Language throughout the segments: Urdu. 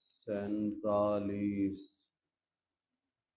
47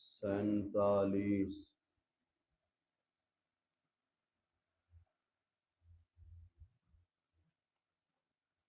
47।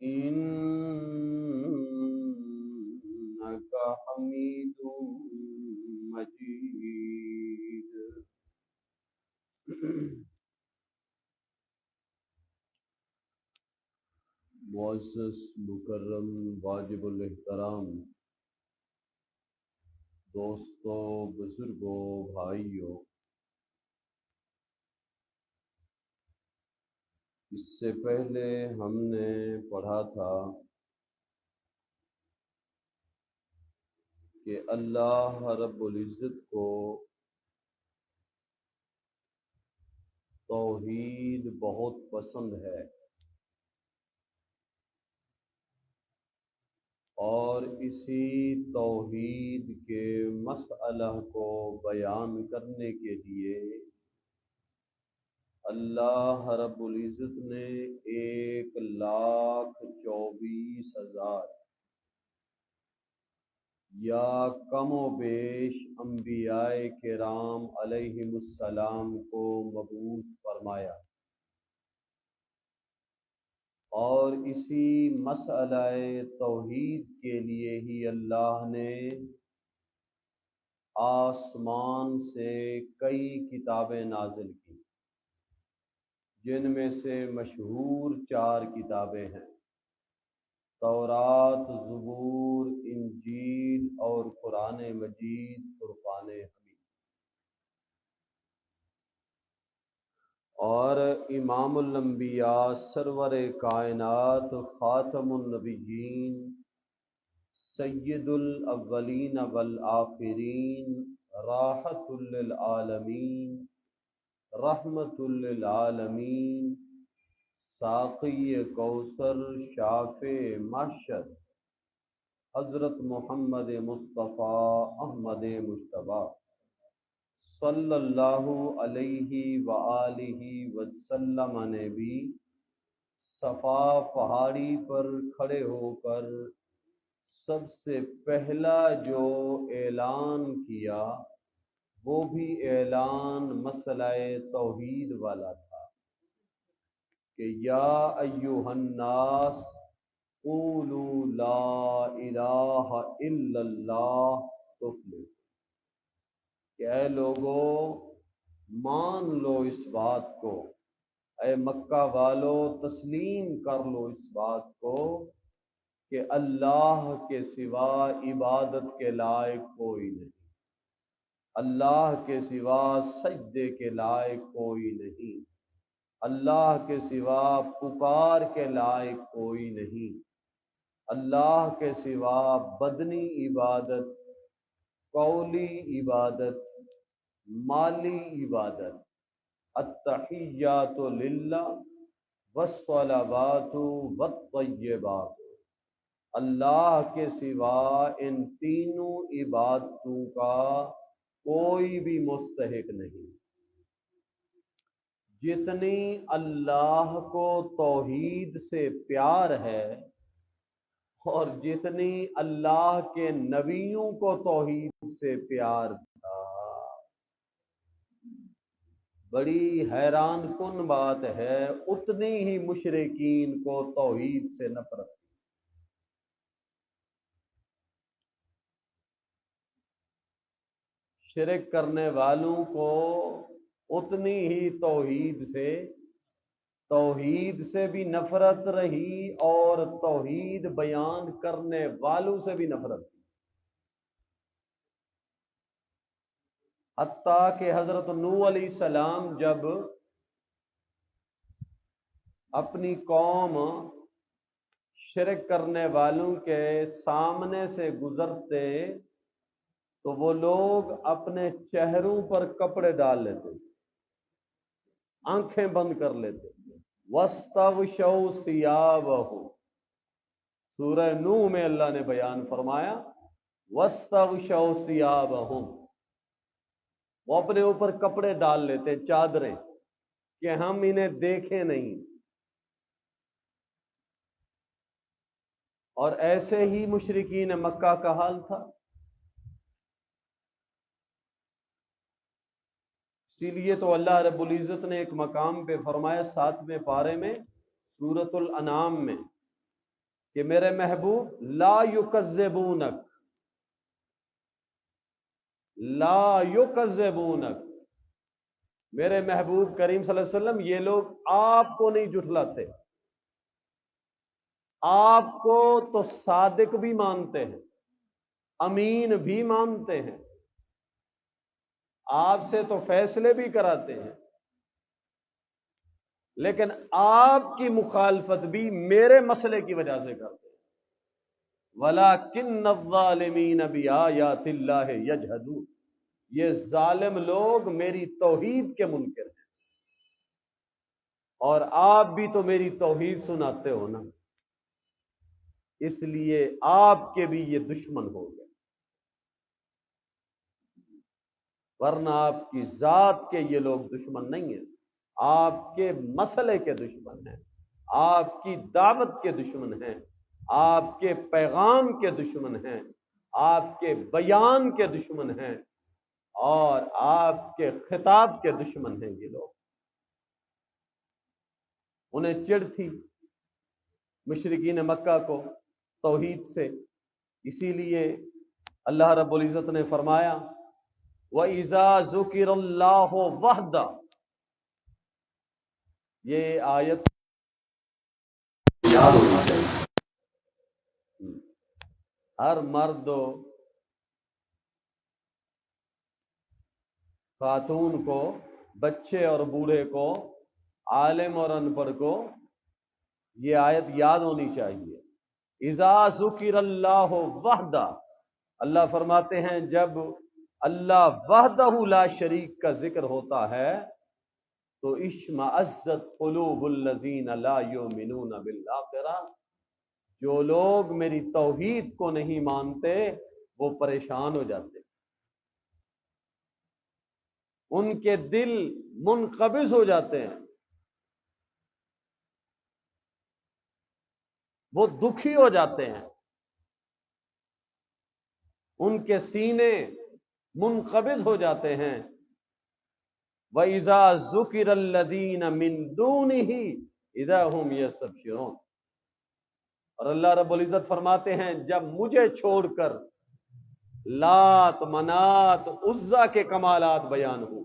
إنك حميد مجيد. معزز مکرم واجب الاحترام دوستوں، بزرگوں، بھائیوں، اس سے پہلے ہم نے پڑھا تھا کہ اللہ رب العزت کو توحید بہت پسند ہے، اور اسی توحید کے مسئلہ کو بیان کرنے کے لیے اللہ رب العزت نے 1,24,000 یا کم و بیش انبیاء کرام علیہم السلام کو مبعوث فرمایا، اور اسی مسئلہ توحید کے لیے ہی اللہ نے آسمان سے کئی کتابیں نازل کی، جن میں سے مشہور 4 کتابیں ہیں: تورات، زبور، انجیل اور قرآن مجید فرقان حمید۔ اور امام الانبیاء، سرور کائنات، خاتم النبیین، سید الاولین والآخرین، راحت للعالمین، رحمت للعالمین، ساقی کوثر، شافع محشر، حضرت محمد مصطفیٰ احمد مجتبیٰ صلی اللہ علیہ وآلہ وسلم نے بھی صفا پہاڑی پر کھڑے ہو کر سب سے پہلا جو اعلان کیا وہ بھی اعلان مسئلہ توحید والا تھا کہ یا ایھا الناس قولوا لا الہ الا اللہ تفلحوا، کہ اے لوگو مان لو اس بات کو، اے مکہ والو تسلیم کر لو اس بات کو کہ اللہ کے سوا عبادت کے لائق کوئی نہیں، اللہ کے سوا سجدے کے لائق کوئی نہیں، اللہ کے سوا پکار کے لائق کوئی نہیں، اللہ کے سوا بدنی عبادت، قولی عبادت، مالی عبادت، التحیات للہ والصلوات والطیبات، اللہ کے سوا ان تینوں عبادتوں کا کوئی بھی مستحق نہیں۔ جتنی اللہ کو توحید سے پیار ہے اور جتنی اللہ کے نبیوں کو توحید سے پیار تھا، بڑی حیران کن بات ہے اتنی ہی مشرکین کو توحید سے نفرت تھی۔ شرک کرنے والوں کو اتنی ہی توحید سے بھی نفرت رہی اور توحید بیان کرنے والوں سے بھی نفرت تھی، حتیٰ کہ حضرت نوح علیہ السلام جب اپنی قوم شرک کرنے والوں کے سامنے سے گزرتے تو وہ لوگ اپنے چہروں پر کپڑے ڈال لیتے، آنکھیں بند کر لیتے، وَاسْتَغْشَوْا ثِيَابَهُمْ، سورہ نوح میں اللہ نے بیان فرمایا وَاسْتَغْشَوْا ثِيَابَهُمْ، وہ اپنے اوپر کپڑے ڈال لیتے، چادریں، کہ ہم انہیں دیکھیں نہیں۔ اور ایسے ہی مشرکین مکہ کا حال تھا۔ اسی لیے تو اللہ رب العزت نے ایک مقام پہ فرمایا 7ویں پارے میں سورۃ الانعام میں کہ میرے محبوب لا یکذبونک، لا یکذبونک، میرے محبوب کریم صلی اللہ علیہ وسلم یہ لوگ آپ کو نہیں جھٹلاتے، آپ کو تو صادق بھی مانتے ہیں، امین بھی مانتے ہیں، آپ سے تو فیصلے بھی کراتے ہیں، لیکن آپ کی مخالفت بھی میرے مسئلے کی وجہ سے کرتے ہیں۔ وَلَٰكِنَّ الظَّالِمِينَ بِآيَاتِ اللَّهِ يَجْحَدُونَ، یہ ظالم لوگ میری توحید کے منکر ہیں، اور آپ بھی تو میری توحید سناتے ہو نا، اس لیے آپ کے بھی یہ دشمن ہو گئے، ورنہ آپ کی ذات کے یہ لوگ دشمن نہیں ہیں، آپ کے مسئلے کے دشمن ہیں، آپ کی دعوت کے دشمن ہیں، آپ کے پیغام کے دشمن ہیں، آپ کے بیان کے دشمن ہیں، اور آپ کے خطاب کے دشمن ہیں یہ لوگ۔ انہیں چڑ تھی مشرکین مکہ کو توحید سے، اسی لیے اللہ رب العزت نے فرمایا وَإِذَا ذُكِرَ اللَّهُ وَحْدَهُ، یہ آیت یاد ہونی چاہیے، ہر مرد و خاتون کو، بچے اور بوڑھے کو، عالم اور ان پڑھ کو یہ آیت یاد ہونی چاہیے۔ اذا ذکر اللہ وحدہ، اللہ فرماتے ہیں جب اللہ وحدہ لا شریک کا ذکر ہوتا ہے تو اشمئزت قلوب الذین لا یؤمنون بالآخرہ، جو لوگ میری توحید کو نہیں مانتے وہ پریشان ہو جاتے، ان کے دل منقبض ہو جاتے ہیں، وہ دکھی ہو جاتے ہیں، ان کے سینے منقبض ہو جاتے ہیں۔ وَإِذَا ذُكِرَ الَّذِينَ مِن دُونِهِ إِذَا هُمْ يَسْتَبْشِرُونَ، اور اللہ رب العزت فرماتے ہیں جب مجھے چھوڑ کر لات، منات، عزا کے کمالات بیان ہوں،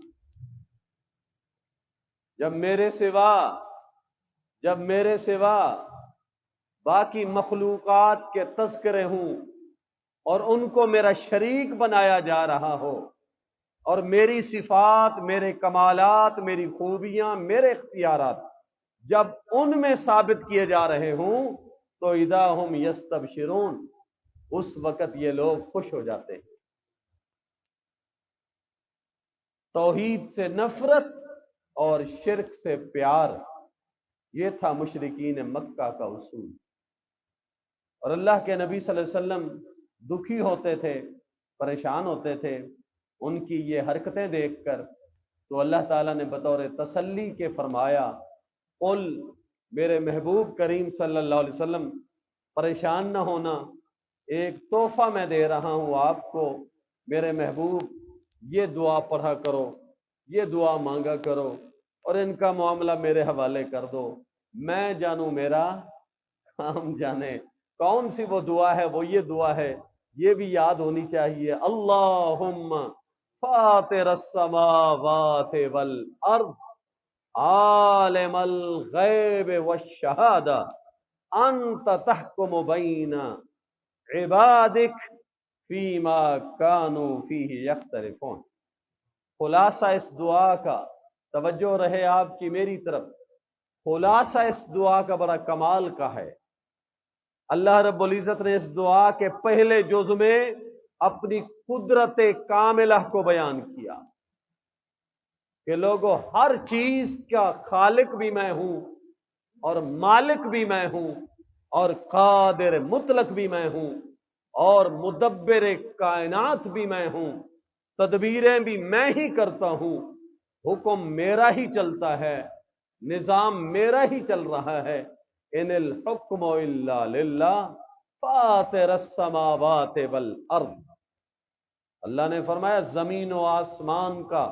جب میرے سوا باقی مخلوقات کے تذکرے ہوں اور ان کو میرا شریک بنایا جا رہا ہو، اور میری صفات، میرے کمالات، میری خوبیاں، میرے اختیارات جب ان میں ثابت کیے جا رہے ہوں تو اذا ہم یستبشرون، اس وقت یہ لوگ خوش ہو جاتے ہیں۔ توحید سے نفرت اور شرک سے پیار، یہ تھا مشرکین مکہ کا اصول، اور اللہ کے نبی صلی اللہ علیہ وسلم دکھی ہوتے تھے، پریشان ہوتے تھے ان کی یہ حرکتیں دیکھ کر، تو اللہ تعالیٰ نے بطور تسلی کے فرمایا قل، میرے محبوب کریم صلی اللہ علیہ وسلم پریشان نہ ہونا، ایک تحفہ میں دے رہا ہوں آپ کو، میرے محبوب یہ دعا پڑھا کرو، یہ دعا مانگا کرو، اور ان کا معاملہ میرے حوالے کر دو، میں جانوں میرا کام جانے۔ کون سی وہ دعا ہے؟ وہ یہ دعا ہے، یہ بھی یاد ہونی چاہیے، اللہم فاطر السماوات والارض عالم الغیب والشہادہ انت تحکم بین عبادک فیما کانوا فیہ یختلفون۔ خلاصہ اس دعا کا، توجہ رہے آپ کی میری طرف، خلاصہ اس دعا کا بڑا کمال کا ہے۔ اللہ رب العزت نے اس دعا کے پہلے جز میں اپنی قدرت کاملہ کو بیان کیا کہ لوگوں، ہر چیز کا خالق بھی میں ہوں، اور مالک بھی میں ہوں، اور قادر مطلق بھی میں ہوں، اور مدبر کائنات بھی میں ہوں، تدبیریں بھی میں ہی کرتا ہوں، حکم میرا ہی چلتا ہے، نظام میرا ہی چل رہا ہے۔ ان الحکم الا للہ فاطر السماوات والارض، اللہ نے فرمایا زمین و آسمان کا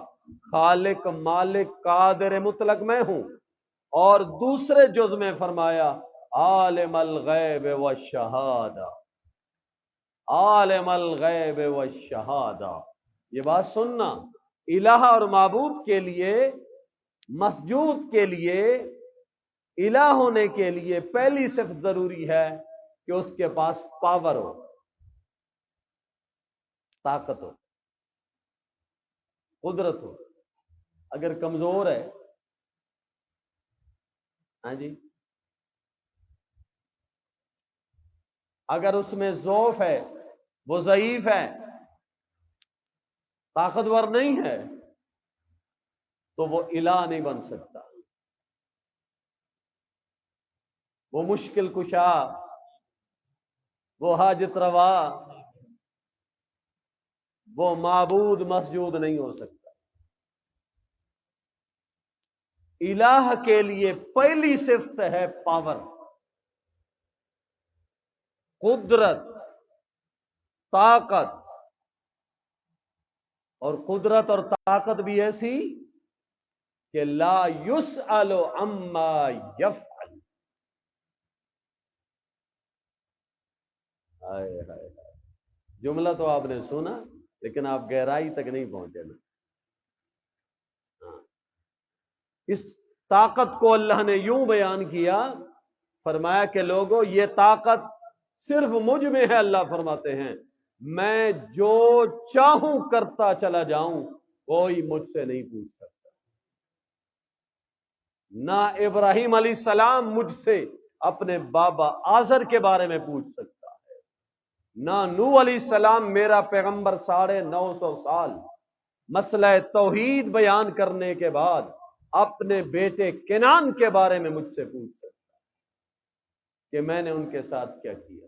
خالق، مالک، قادر مطلق میں ہوں، اور دوسرے جز میں فرمایا عالم الغیب والشہادہ، عالم الغیب والشہادہ۔ یہ بات سننا، الہ اور معبود کے لیے، مسجود کے لیے، الہ ہونے کے لیے پہلی صفت ضروری ہے کہ اس کے پاس پاور ہو، طاقت ہو، قدرت ہو۔ اگر کمزور ہے، ہاں جی، اگر اس میں ضعف ہے، وہ ضعیف ہے، طاقتور نہیں ہے، تو وہ الہ نہیں بن سکتا۔ وہ مشکل کشا، وہ حاجت روا، وہ معبود مسجود نہیں ہو سکتا۔ الہ کے لیے پہلی صفت ہے پاور، قدرت، طاقت، اور قدرت اور طاقت بھی ایسی کہ لا یسأل عما یفعل۔ ہائے ہائے، جملہ تو آپ نے سنا لیکن آپ گہرائی تک نہیں پہنچے نا۔ اس طاقت کو اللہ نے یوں بیان کیا، فرمایا کہ لوگوں یہ طاقت صرف مجھ میں ہے۔ اللہ فرماتے ہیں میں جو چاہوں کرتا چلا جاؤں، کوئی مجھ سے نہیں پوچھ سکتا۔ نہ ابراہیم علیہ السلام مجھ سے اپنے بابا آزر کے بارے میں پوچھ سکتا ہے، نہ نوح علیہ السلام میرا پیغمبر 950 سال مسئلہ توحید بیان کرنے کے بعد اپنے بیٹے کنان کے بارے میں مجھ سے پوچھ سکتا کہ میں نے ان کے ساتھ کیا کیا۔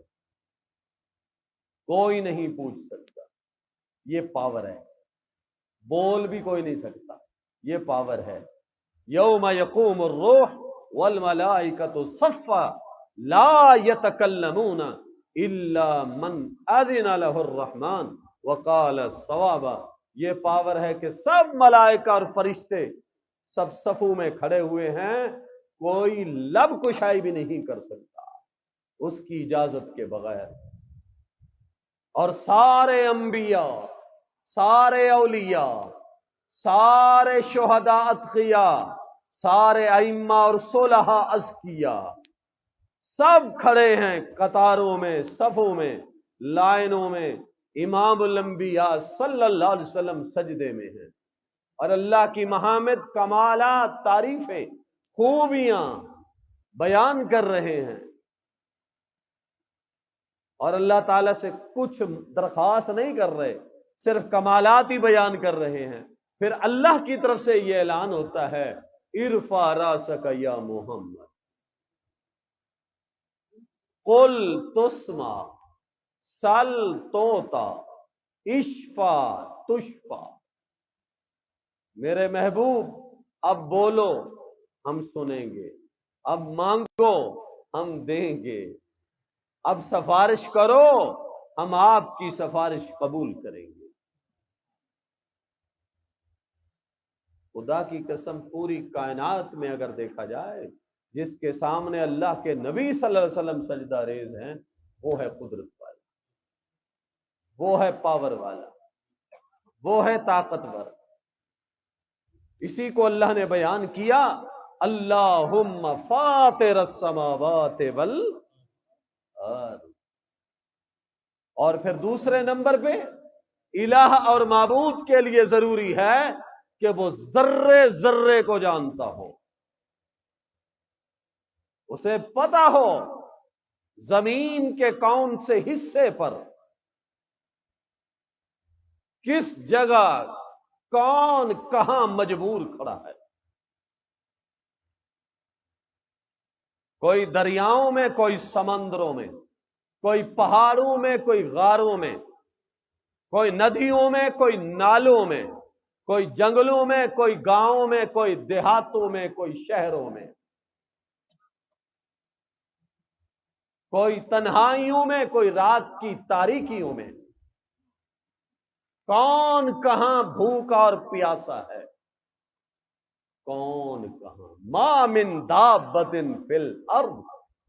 کوئی نہیں پوچھ سکتا۔ یہ پاور ہے، بول بھی کوئی نہیں سکتا، یہ پاور ہے۔ یوم یقوم الروح والملائکۃ صفا لا یتکلمون الا من اذن له الرحمن وقال صوابا۔ یہ پاور ہے کہ سب ملائکہ اور فرشتے سب صفوں میں کھڑے ہوئے ہیں، کوئی لب کشائی بھی نہیں کر سکتا اس کی اجازت کے بغیر۔ اور سارے انبیاء، سارے اولیاء، سارے شہداء اتقیاء، سارے ائمہ اور صلحاء ازکیاء سب کھڑے ہیں قطاروں میں، صفوں میں، لائنوں میں۔ امام الانبیاء صلی اللہ علیہ وسلم سجدے میں ہیں اور اللہ کی محامد، کمالات، تعریفیں، خوبیاں بیان کر رہے ہیں، اور اللہ تعالیٰ سے کچھ درخواست نہیں کر رہے، صرف کمالات ہی بیان کر رہے ہیں۔ پھر اللہ کی طرف سے یہ اعلان ہوتا ہے ارفع راسک یا محمد قل تسمع سل توتا اشفع تشفع۔ میرے محبوب اب بولو ہم سنیں گے، اب مانگو ہم دیں گے، اب سفارش کرو ہم آپ کی سفارش قبول کریں گے۔ خدا کی قسم پوری کائنات میں اگر دیکھا جائے جس کے سامنے اللہ کے نبی صلی اللہ علیہ وسلم سجدہ ریز ہیں، وہ ہے قدرت والا، وہ ہے پاور والا، وہ ہے طاقتور۔ اسی کو اللہ نے بیان کیا اللہم فاطر السماوات والارض۔ اور پھر دوسرے نمبر پہ الہ اور معبود کے لیے ضروری ہے کہ وہ ذرے ذرے کو جانتا ہو، اسے پتا ہو زمین کے کون سے حصے پر کس جگہ کون کہاں مجبور کھڑا ہے۔ کوئی دریاؤں میں، کوئی سمندروں میں، کوئی پہاڑوں میں، کوئی غاروں میں، کوئی ندیوں میں، کوئی نالوں میں، کوئی جنگلوں میں، کوئی گاؤں میں، کوئی دیہاتوں میں، کوئی شہروں میں، کوئی تنہائیوں میں، کوئی رات کی تاریکیوں میں، کون کہاں بھوکا اور پیاسا ہے، کون کہاں۔ ما من دابۃ فی الارض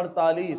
48।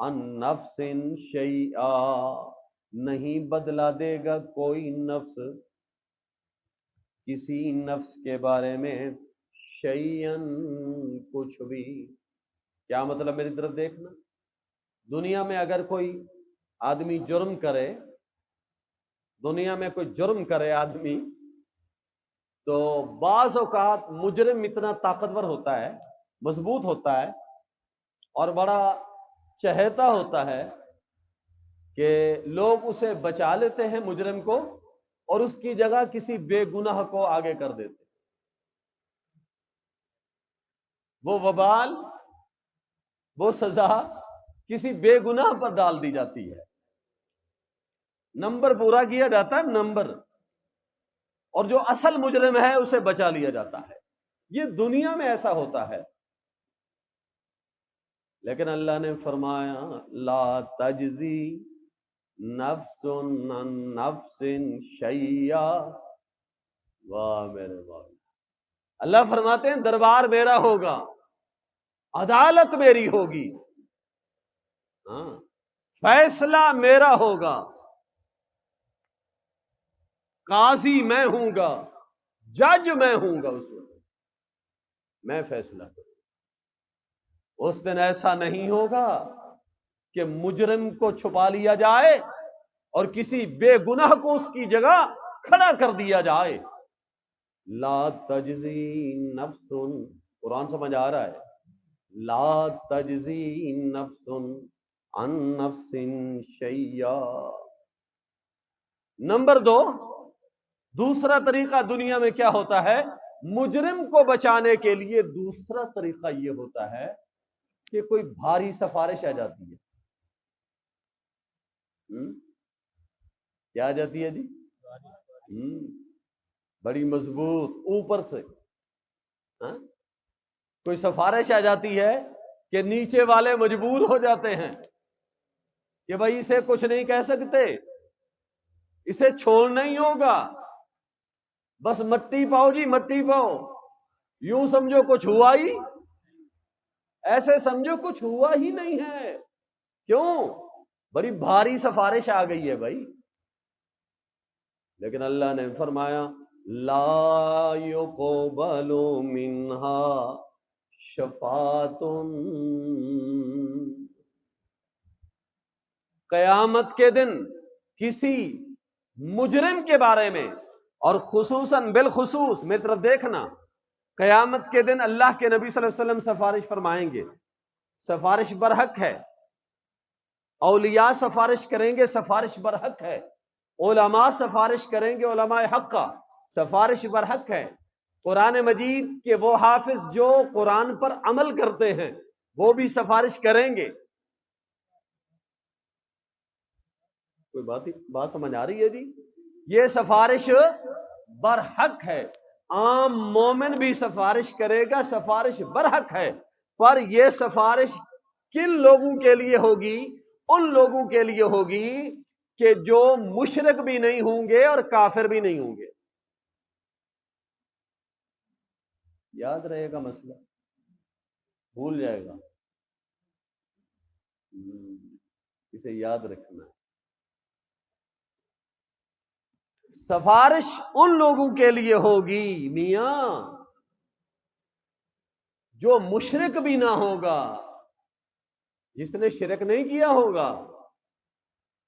عن نفس شیئا، نہیں بدلا دے گا کوئی نفس کسی نفس کے بارے میں شیئن کچھ بھی۔ کیا مطلب؟ میری طرف دیکھنا، دنیا میں اگر کوئی آدمی جرم کرے، دنیا میں کوئی جرم کرے آدمی، تو بعض اوقات مجرم اتنا طاقتور ہوتا ہے، مضبوط ہوتا ہے اور بڑا چہیتا ہوتا ہے کہ لوگ اسے بچا لیتے ہیں مجرم کو، اور اس کی جگہ کسی بے گناہ کو آگے کر دیتے، وہ وبال، وہ سزا کسی بے گناہ پر ڈال دی جاتی ہے، نمبر پورا کیا جاتا ہے، نمبر، اور جو اصل مجرم ہے اسے بچا لیا جاتا ہے۔ یہ دنیا میں ایسا ہوتا ہے، لیکن اللہ نے فرمایا لا تجزی نفس عن نفس شیئا، واہ میرے مولا، اللہ فرماتے ہیں دربار میرا ہوگا، عدالت میری ہوگی، ہاں، فیصلہ میرا ہوگا، قاضی میں ہوں گا، جج میں ہوں گا، اس وقت میں فیصلہ کروں۔ اس دن ایسا نہیں ہوگا کہ مجرم کو چھپا لیا جائے اور کسی بے گناہ کو اس کی جگہ کھڑا کر دیا جائے۔ لا تجزی نفس، قرآن سمجھ آ رہا ہے، لا تجزی نفس عن نفس شیئا۔ نمبر دو، دوسرا طریقہ دنیا میں کیا ہوتا ہے؟ مجرم کو بچانے کے لیے دوسرا طریقہ یہ ہوتا ہے کہ کوئی بھاری سفارش آ جاتی ہے۔ کیا آ جاتی ہے جی؟ بڑی مضبوط اوپر سے، ہاں؟ کوئی سفارش آ جاتی ہے کہ نیچے والے مجبور ہو جاتے ہیں کہ بھائی اسے کچھ نہیں کہہ سکتے، اسے چھوڑنا ہی ہوگا، بس مٹی پاؤ جی، مٹی پاؤ، یوں سمجھو کچھ ہوا ہی، ایسے سمجھو کچھ ہوا ہی نہیں ہے۔ کیوں؟ بڑی بھاری سفارش آ گئی ہے بھائی۔ لیکن اللہ نے فرمایا لا يقبل منها شفاعت، قیامت کے دن کسی مجرم کے بارے میں، اور خصوصاً بالخصوص میری طرف دیکھنا، قیامت کے دن اللہ کے نبی صلی اللہ علیہ وسلم سفارش فرمائیں گے، سفارش برحق ہے، اولیاء سفارش کریں گے، سفارش برحق ہے، علماء سفارش کریں گے، علماء حق کا سفارش برحق ہے، قرآن مجید کے وہ حافظ جو قرآن پر عمل کرتے ہیں وہ بھی سفارش کریں گے۔ کوئی بات سمجھ آ رہی ہے جی؟ یہ سفارش برحق ہے، عام مومن بھی سفارش کرے گا، سفارش برحق ہے، پر یہ سفارش کن لوگوں کے لیے ہوگی؟ ان لوگوں کے لیے ہوگی کہ جو مشرک بھی نہیں ہوں گے اور کافر بھی نہیں ہوں گے۔ یاد رہے گا مسئلہ، بھول جائے گا، اسے یاد رکھنا ہے۔ سفارش ان لوگوں کے لیے ہوگی میاں جو مشرک بھی نہ ہوگا، جس نے شرک نہیں کیا ہوگا،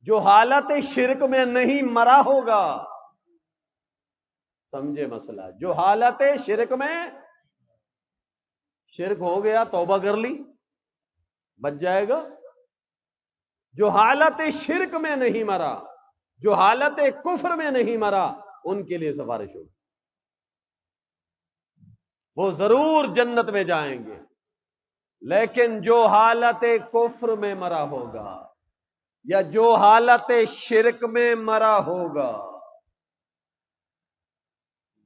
جو حالت شرک میں نہیں مرا ہوگا، سمجھے مسئلہ؟ جو حالت شرک میں، شرک ہو گیا توبہ کر لی بچ جائے گا، جو حالت شرک میں نہیں مرا، جو حالت کفر میں نہیں مرا، ان کے لیے سفارش ہوگی، وہ ضرور جنت میں جائیں گے۔ لیکن جو حالت کفر میں مرا ہوگا یا جو حالت شرک میں مرا ہوگا،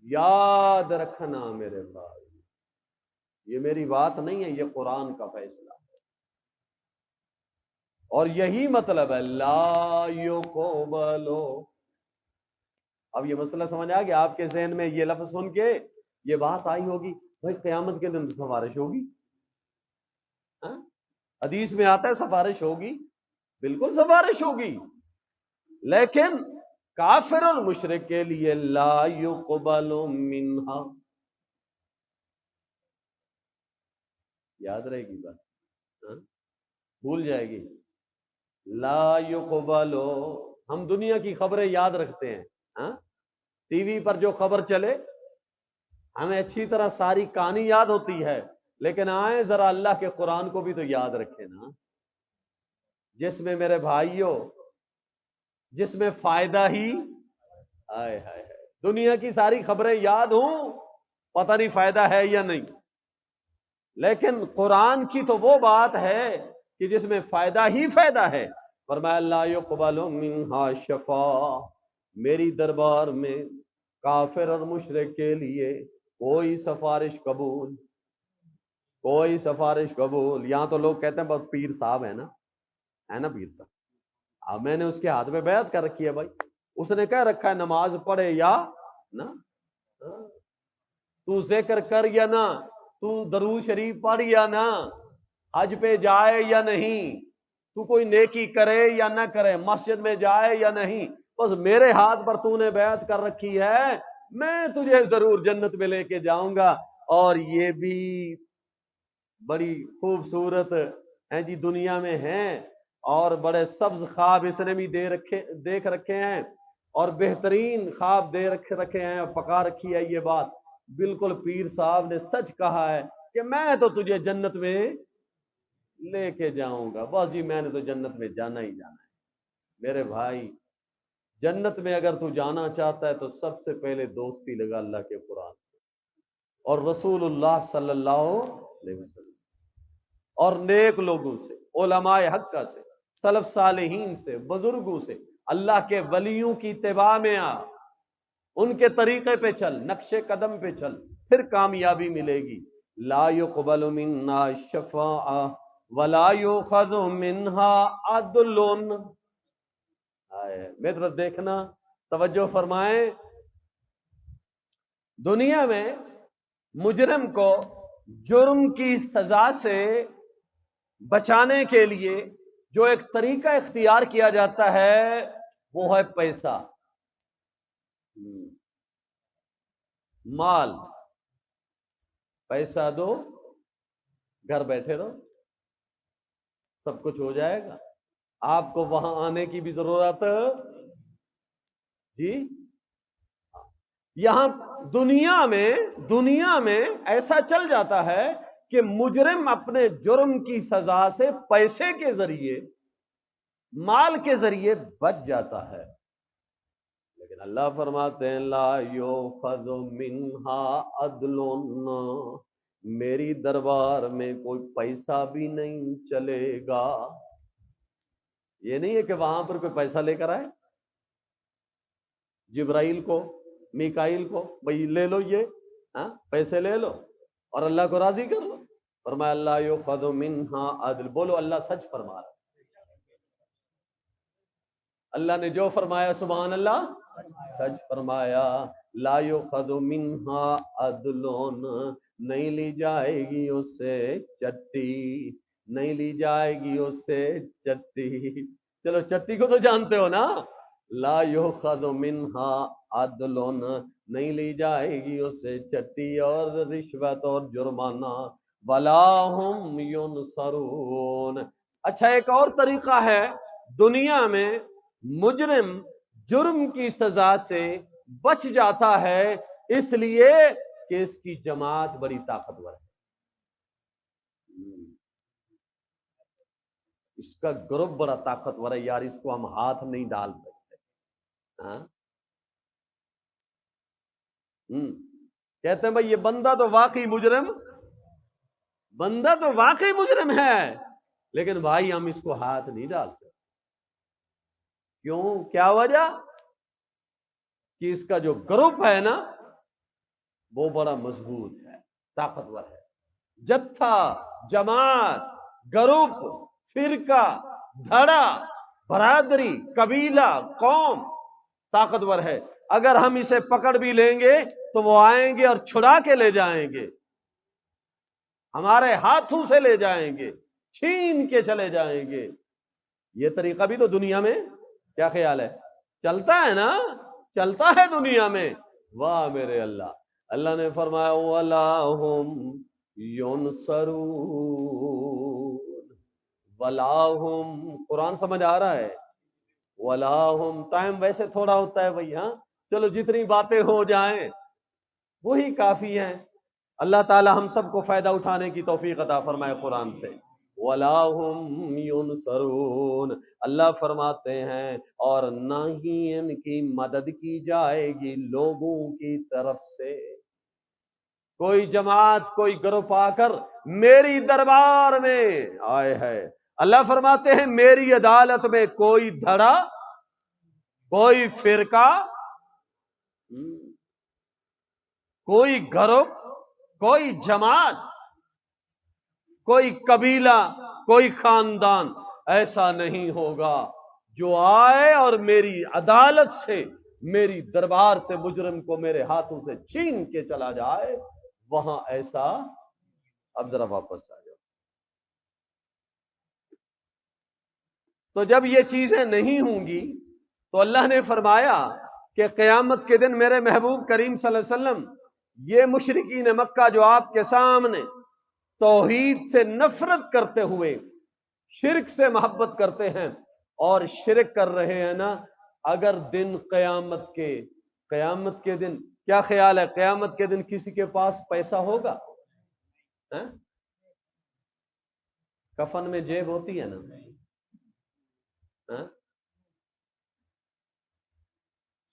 یاد رکھنا میرے بھائی، یہ میری بات نہیں ہے، یہ قرآن کا فیصلہ ہے، اور یہی مطلب ہے لا یقبل۔ اب یہ مسئلہ سمجھ آ گیا آپ کے ذہن میں؟ یہ لفظ سن کے یہ بات آئی ہوگی بھائی قیامت کے دن سفارش ہوگی، ہاں؟ حدیث میں آتا ہے سفارش ہوگی، بالکل سفارش ہوگی، لیکن کافر اور مشرک کے لیے لا یقبل منہا، یاد رہے گی بات، ہاں؟ بھول جائے گی، لا یقبل، ہم دنیا کی خبریں یاد رکھتے ہیں، ہاں؟ ٹی وی پر جو خبر چلے ہمیں اچھی طرح ساری کہانی یاد ہوتی ہے، لیکن آئیں ذرا اللہ کے قرآن کو بھی تو یاد رکھیں نا، جس میں میرے بھائیوں، جس میں فائدہ ہی آئے ہائے ہائے، دنیا کی ساری خبریں یاد ہوں پتہ نہیں فائدہ ہے یا نہیں، لیکن قرآن کی تو وہ بات ہے کہ جس میں فائدہ ہی فائدہ ہے۔ فرمایا لا یقبل منہا شفاعہ، میری دربار میں کافر اور مشرک کے لیے کوئی سفارش قبول، کوئی سفارش قبول۔ یہاں تو لوگ کہتے ہیں بس پیر صاحب ہے نا پیر صاحب، اب میں نے اس کے ہاتھ میں بیعت کر رکھی ہے بھائی، اس نے کہہ رکھا ہے نماز پڑھے یا نہ، تو ذکر کر یا نہ، تو درود شریف پڑھ یا نہ، حج پہ جائے یا نہیں، تو کوئی نیکی کرے یا نہ کرے، مسجد میں جائے یا نہیں، بس میرے ہاتھ پر تو نے بیعت کر رکھی ہے، میں تجھے ضرور جنت میں لے کے جاؤں گا۔ اور یہ بھی بڑی خوبصورت ہیں جی دنیا میں ہیں، اور بڑے سبز خواب اس نے بھی دیکھ رکھے ہیں، اور بہترین خواب رکھے ہیں، اور پکا رکھی ہے یہ بات، بالکل پیر صاحب نے سچ کہا ہے کہ میں تو تجھے جنت میں لے کے جاؤں گا، بس جی میں نے تو جنت میں جانا ہی جانا ہے۔ میرے بھائی، جنت میں اگر تو جانا چاہتا ہے تو سب سے پہلے دوستی لگا اللہ کے قرآن سے اور رسول اللہ صلی اللہ علیہ وسلم اور نیک لوگوں سے، علماء حقہ سے، سلف صالحین سے، بزرگوں سے، اللہ کے ولیوں کی اتباع میں آ، ان کے طریقے پہ چل، نقش قدم پہ چل، پھر کامیابی ملے گی۔ لا یقبل منا شفاعہ ولا یؤخذ منها عدل، میری طرف دیکھنا، توجہ فرمائیں، دنیا میں مجرم کو جرم کی سزا سے بچانے کے لیے جو ایک طریقہ اختیار کیا جاتا ہے وہ ہے پیسہ، مال، پیسہ دو، گھر بیٹھے رہو، سب کچھ ہو جائے گا، آپ کو وہاں آنے کی بھی ضرورت جی۔ یہاں دنیا میں ایسا چل جاتا ہے کہ مجرم اپنے جرم کی سزا سے پیسے کے ذریعے، مال کے ذریعے بچ جاتا ہے، لیکن اللہ فرماتے ہیں لا یؤخذ منها عدل، میری دربار میں کوئی پیسہ بھی نہیں چلے گا۔ یہ نہیں ہے کہ وہاں پر کوئی پیسہ لے کر آئے، جبرائیل کو، میکائیل کو، بھئی لے لو یہ پیسے لے لو اور اللہ کو راضی کر لو۔ فرمایا اللہ یؤخذ منها عدل، بولو اللہ سچ فرما رہا ہے، اللہ نے جو فرمایا سبحان اللہ سچ فرمایا۔ لا یؤخذ منها عدل، نہیں لی جائے گی اس سے چٹی، نہیں لی جائے گی اس سے چٹی، چلو چٹی کو تو جانتے ہو نا، لا یؤخذ منها عدل، نہیں لی جائے گی اس سے چٹی اور رشوت اور جرمانہ، ولا هم ینصرون۔ اچھا ایک اور طریقہ ہے، دنیا میں مجرم جرم کی سزا سے بچ جاتا ہے اس لیے کہ اس کی جماعت بڑی طاقتور ہے، اس کا گروپ بڑا طاقتور ہے یار، اس کو ہم ہاتھ نہیں ڈال سکتے، کہتے ہیں بھائی یہ بندہ تو واقعی مجرم ہے، لیکن بھائی ہم اس کو ہاتھ نہیں ڈال سکتے، کیوں؟ کیا وجہ؟ کہ اس کا جو گروپ ہے نا وہ بڑا مضبوط ہے، طاقتور ہے، جتھا، جماعت، گروپ، فرقہ، دھڑا، برادری، قبیلہ، قوم طاقتور ہے، اگر ہم اسے پکڑ بھی لیں گے تو وہ آئیں گے اور چھڑا کے لے جائیں گے، ہمارے ہاتھوں سے لے جائیں گے، چھین کے چلے جائیں گے۔ یہ طریقہ بھی تو دنیا میں کیا خیال ہے چلتا ہے نا، چلتا ہے دنیا میں۔ واہ میرے اللہ، اللہ نے فرمایا وَلَا هُمْ يُنصَرُونَ، وَلَا هُمْ، قرآن سمجھ آ رہا ہے؟ وَلَا هُمْ، ٹائم ویسے تھوڑا ہوتا ہے بھائی، ہاں چلو جتنی باتیں ہو جائیں وہی کافی ہیں۔ اللہ تعالی ہم سب کو فائدہ اٹھانے کی توفیق عطا فرمائے قرآن سے۔ وَلَا هُمْ يُنصَرُونَ، اللہ فرماتے ہیں اور نہ ہی ان کی مدد کی جائے گی لوگوں کی طرف سے۔ کوئی جماعت، کوئی گروپ آ کر میری دربار میں آئے ہے، اللہ فرماتے ہیں میری عدالت میں کوئی دھڑا، کوئی فرقہ، کوئی گروپ، کوئی جماعت، کوئی قبیلہ، کوئی خاندان ایسا نہیں ہوگا جو آئے اور میری عدالت سے، میری دربار سے مجرم کو میرے ہاتھوں سے چھین کے چلا جائے، وہاں ایسا۔ اب ذرا واپس آ جاؤ۔ تو جب یہ چیزیں نہیں ہوں گی تو اللہ نے فرمایا کہ قیامت کے دن میرے محبوب کریم صلی اللہ علیہ وسلم یہ مشرکین مکہ جو آپ کے سامنے توحید سے نفرت کرتے ہوئے شرک سے محبت کرتے ہیں اور شرک کر رہے ہیں نا، اگر دن قیامت کے دن کیا خیال ہے قیامت کے دن کسی کے پاس پیسہ ہوگا؟ کفن میں جیب ہوتی ہے نا،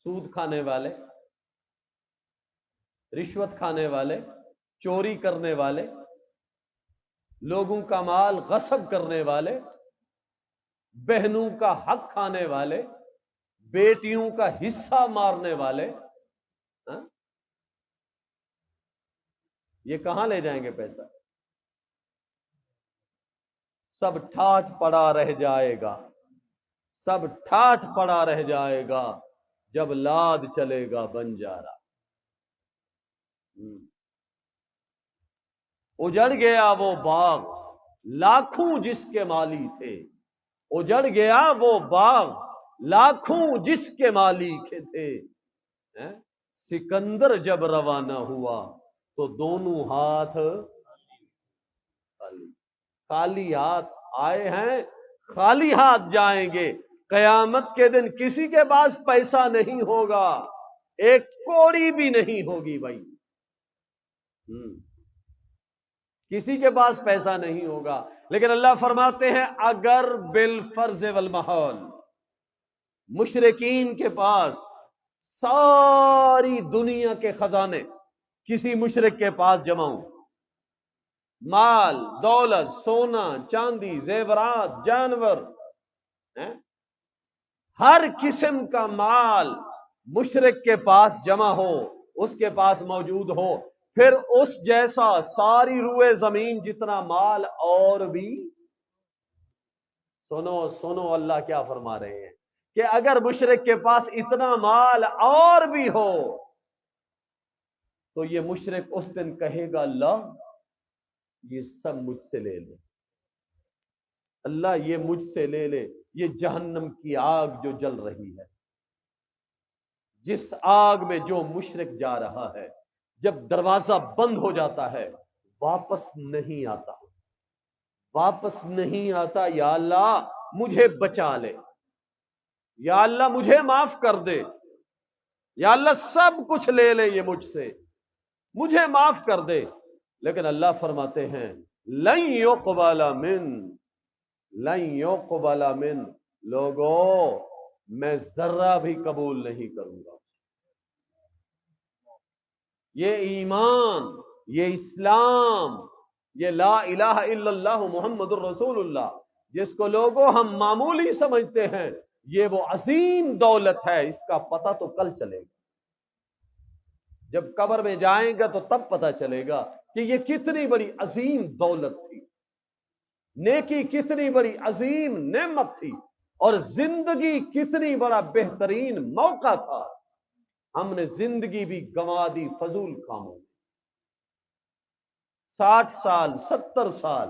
سود کھانے والے، رشوت کھانے والے، چوری کرنے والے، لوگوں کا مال غصب کرنے والے، بہنوں کا حق کھانے والے، بیٹیوں کا حصہ مارنے والے، یہ کہاں لے جائیں گے پیسہ؟ سب ٹھاٹھ پڑا رہ جائے گا، سب ٹھاٹھ پڑا رہ جائے گا جب لاد چلے گا بنجارا۔ اجڑ گیا وہ باغ لاکھوں جس کے مالی تھے، اجڑ گیا وہ باغ لاکھوں جس کے مالک تھے۔ سکندر جب روانہ ہوا تو دونوں ہاتھ خالی ہاتھ آئے ہیں، خالی ہاتھ جائیں گے۔ قیامت کے دن کسی کے پاس پیسہ نہیں ہوگا، ایک کوڑی بھی نہیں ہوگی بھائی، کسی کے پاس پیسہ نہیں ہوگا۔ لیکن اللہ فرماتے ہیں اگر بالفرض والمحال مشرکین کے پاس ساری دنیا کے خزانے کسی مشرک کے پاس جمع ہوں، مال دولت، سونا چاندی، زیورات، جانور، ہر قسم کا مال مشرک کے پاس جمع ہو، اس کے پاس موجود ہو، پھر اس جیسا ساری روئے زمین جتنا مال اور بھی، سنو اللہ کیا فرما رہے ہیں کہ اگر مشرک کے پاس اتنا مال اور بھی ہو تو یہ مشرک اس دن کہے گا اللہ یہ سب مجھ سے لے لے، اللہ یہ مجھ سے لے لے، یہ جہنم کی آگ جو جل رہی ہے، جس آگ میں جو مشرک جا رہا ہے، جب دروازہ بند ہو جاتا ہے واپس نہیں آتا، واپس نہیں آتا، یا اللہ مجھے بچا لے، یا اللہ مجھے معاف کر دے، یا اللہ سب کچھ لے لے یہ مجھ سے، مجھے معاف کر دے۔ لیکن اللہ فرماتے ہیں لن يقبل من لوگوں میں ذرہ بھی قبول نہیں کروں گا۔ یہ ایمان، یہ اسلام، یہ لا الہ الا اللہ محمد الرسول اللہ جس کو لوگوں ہم معمولی سمجھتے ہیں، یہ وہ عظیم دولت ہے، اس کا پتہ تو کل چلے گا، جب قبر میں جائیں گا تو تب پتہ چلے گا کہ یہ کتنی بڑی عظیم دولت تھی، نیکی کتنی بڑی عظیم نعمت تھی، اور زندگی کتنی بڑا بہترین موقع تھا، ہم نے زندگی بھی گنوا دی فضول کاموں میں۔ 60 سال 70 سال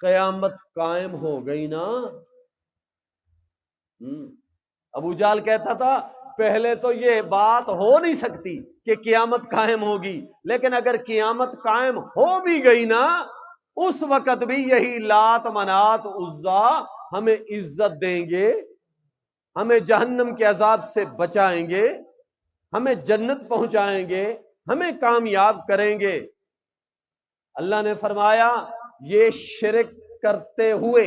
قیامت قائم ہو گئی نا۔ ابو جہل کہتا تھا پہلے تو یہ بات ہو نہیں سکتی کہ قیامت قائم ہوگی، لیکن اگر قیامت قائم ہو بھی گئی نا، اس وقت بھی یہی لات منات عزا ہمیں عزت دیں گے، ہمیں جہنم کے عذاب سے بچائیں گے، ہمیں جنت پہنچائیں گے، ہمیں کامیاب کریں گے۔ اللہ نے فرمایا یہ شرک کرتے ہوئے،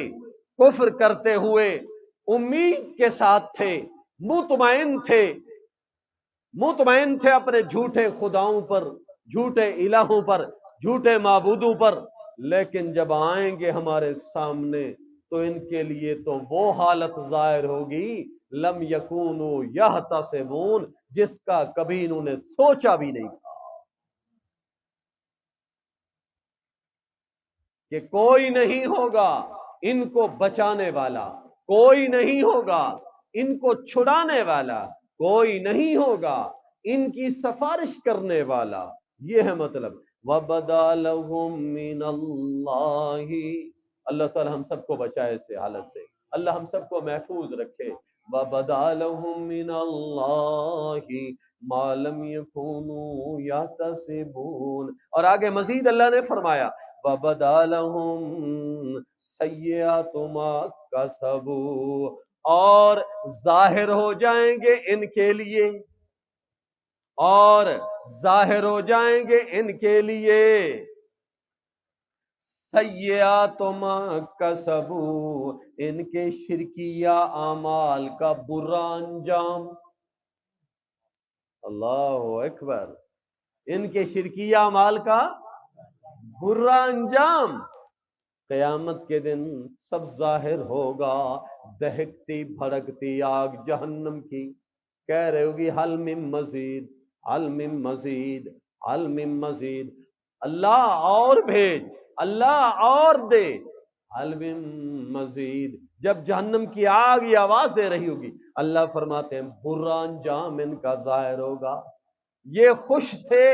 کفر کرتے ہوئے امید کے ساتھ تھے، مطمئن تھے اپنے جھوٹے خداؤں پر، جھوٹے الہوں پر، جھوٹے معبودوں پر، لیکن جب آئیں گے ہمارے سامنے تو ان کے لیے تو وہ حالت ظاہر ہوگی لم یکونوا یحتسبون، جس کا کبھی انہوں نے سوچا بھی نہیں تھا کہ کوئی نہیں ہوگا ان کو بچانے والا، کوئی نہیں ہوگا ان کو چھڑانے والا، کوئی نہیں ہوگا ان کی سفارش کرنے والا۔ یہ ہے مطلب وَبَدَا لَهُم مِّنَ اللَّهِ۔ اللہ تعالی ہم سب کو بچائے اس حالت سے، اللہ ہم سب کو محفوظ رکھے۔ وَبَدَا لَهُم مِّنَ اللَّهِ مَا لَمْ يَكُونُوا يَحْتَسِبُونَ۔ اور آگے مزید اللہ نے فرمایا وَبَدَا لَهُم سَيِّئَاتُ مَا كَسَبُوا، اور ظاہر ہو جائیں گے ان کے لیے، اور ظاہر ہو جائیں گے ان کے لیے سیئات ما کسبوا، ان کے شرکیہ اعمال کا برا انجام۔ اللہ اکبر، ان کے شرکیہ اعمال کا برا انجام قیامت کے دن سب ظاہر ہوگا۔ دہکتی بھڑکتی آگ جہنم کی کہہ رہے ہوگی حل من مزید، حل من مزید، حل من مزید، اللہ اور بھیج، اللہ اور دے، حل من مزید۔ جب جہنم کی آگ یہ آواز دے رہی ہوگی، اللہ فرماتے ہیں برا انجام ان کا ظاہر ہوگا۔ یہ خوش تھے،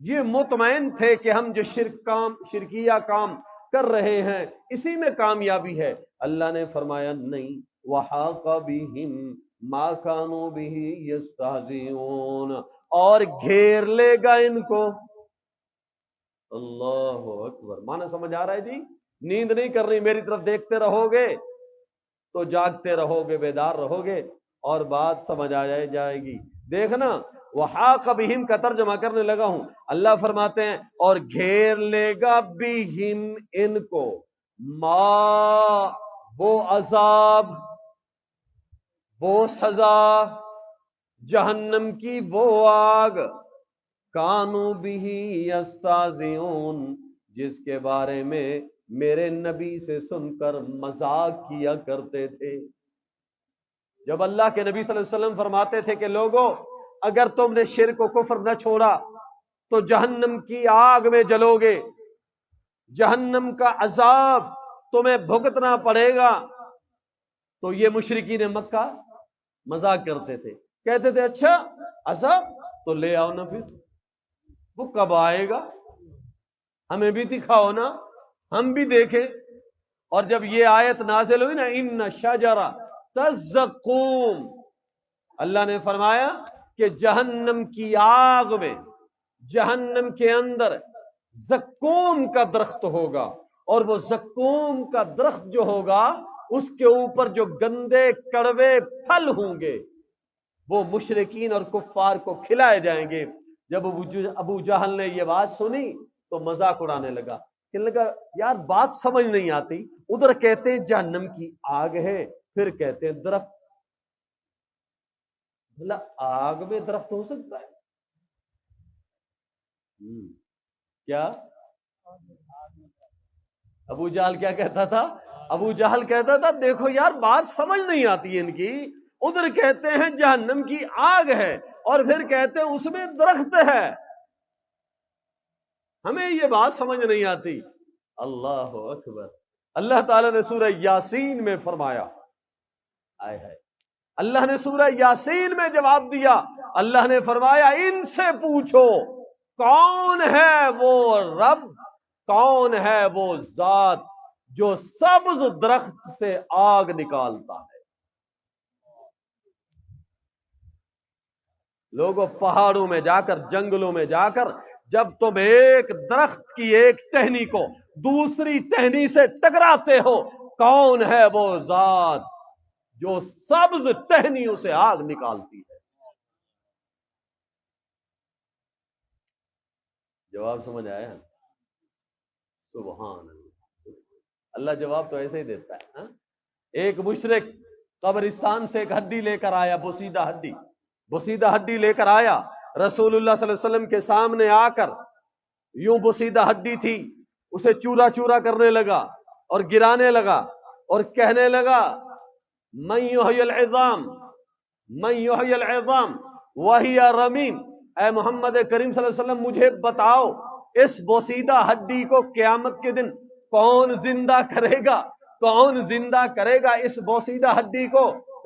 یہ مطمئن تھے کہ ہم جو شرکیہ کام کر رہے ہیں اسی میں کامیابی ہے، اللہ نے فرمایا نہیں، وحاق بہم ما كانوا به یستہزئون، اور گھیر لے گا ان کو۔ اللہ اکبر، معنی سمجھ آ رہا ہے جی؟ نیند نہیں کرنی، میری طرف دیکھتے رہو گے تو جاگتے رہو گے، بیدار رہو گے اور بات سمجھ آ جائے گی۔ دیکھنا وحاق بہم کا ترجمہ کرنے لگا ہوں، اللہ فرماتے ہیں اور گھیر لے گا بہم ان کو، ما وہ عذاب، وہ سزا، جہنم کی وہ آگ، کانو بہ یستہزئون، جس کے بارے میں میرے نبی سے سن کر مذاق کیا کرتے تھے۔ جب اللہ کے نبی صلی اللہ علیہ وسلم فرماتے تھے کہ لوگوں اگر تم نے شرک و کفر نہ چھوڑا تو جہنم کی آگ میں جلو گے، جہنم کا عذاب تمہیں بھگتنا پڑے گا، تو یہ مشرکین مکہ مذاق کرتے تھے، کہتے تھے اچھا عذاب تو لے آؤ نا، پھر وہ کب آئے گا، ہمیں بھی دکھاؤ نا، ہم بھی دیکھیں۔ اور جب یہ آیت نازل ہوئی نا ان شجرہ تزقوم، اللہ نے فرمایا کہ جہنم کی آگ میں، جہنم کے اندر زقوم کا درخت ہوگا، اور وہ زقوم کا درخت جو ہوگا اس کے اوپر جو گندے کڑوے پھل ہوں گے وہ مشرکین اور کفار کو کھلائے جائیں گے۔ جب ابو جہل نے یہ بات سنی تو مذاق اڑانے لگا، کہنے لگا یار بات سمجھ نہیں آتی، ادھر کہتے ہیں جہنم کی آگ ہے، پھر کہتے ہیں درخت، بھلا آگ میں درخت ہو سکتا ہے کیا؟ ابو جہل کیا کہتا تھا؟ ابو جہل کہتا تھا دیکھو یار بات سمجھ نہیں آتی ان کی، ادھر کہتے ہیں جہنم کی آگ ہے اور پھر کہتے ہیں اس میں درخت ہے، ہمیں یہ بات سمجھ نہیں آتی۔ اللہ اکبر، اللہ تعالیٰ نے سورہ یاسین میں فرمایا، آئے ہے اللہ نے سورہ یاسین میں جواب دیا، اللہ نے فرمایا ان سے پوچھو کون ہے وہ رب، کون ہے وہ ذات جو سبز درخت سے آگ نکالتا ہے؟ لوگوں پہاڑوں میں جا کر، جنگلوں میں جا کر، جب تم ایک درخت کی ایک ٹہنی کو دوسری ٹہنی سے ٹکراتے ہو، کون ہے وہ ذات جو سبز ٹہنیوں سے آگ نکالتی ہے؟ جواب سمجھ آیا؟ سبحان اللہ، اللہ جواب تو ایسے ہی دیتا ہے. ایک مشرک قبرستان سے ایک ہڈی لے کر آیا، بوسیدہ ہڈی لے کر آیا. رسول اللہ صلی اللہ علیہ وسلم کے سامنے آ کر، یوں بوسیدہ ہڈی تھی، اسے چورا چورا کرنے لگا اور گرانے لگا اور کہنے لگا من یحیی العظام، من یحیی العظام وہی رمیم. اے محمد کریم صلی اللہ علیہ وسلم، مجھے بتاؤ اس بوسیدہ ہڈی کو قیامت کے دن کون زندہ کرے گا؟ کون زندہ کرے گا اس بوسیدہ ہڈی کو؟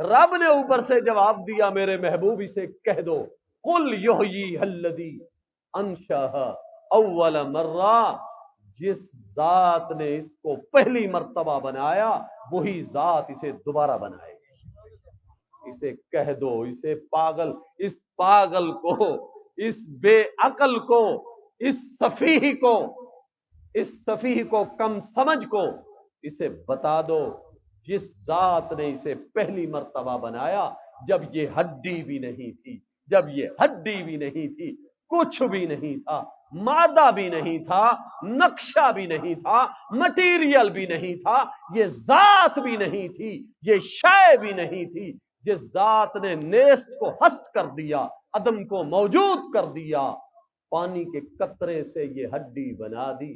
رب نے اوپر سے جواب دیا، میرے محبوب اسے کہہ دو قل یحییھا الذی انشأھا اول مرہ، جس ذات نے اس کو پہلی مرتبہ بنایا وہی ذات اسے دوبارہ بنائے گی. اسے کہہ دو، اسے پاگل، اس پاگل کو، اس بے عقل کو، اس سفیہ کو، کم سمجھ کو اسے بتا دو، جس ذات نے اسے پہلی مرتبہ بنایا جب یہ ہڈی بھی نہیں تھی، کچھ بھی نہیں تھا، مادہ بھی نہیں تھا، نقشہ بھی نہیں تھا، مٹیریل بھی نہیں تھا، یہ ذات بھی نہیں تھی، یہ شے بھی نہیں تھی. جس ذات نے نیست کو ہست کر دیا، عدم کو موجود کر دیا، پانی کے قطرے سے یہ ہڈی بنا دی،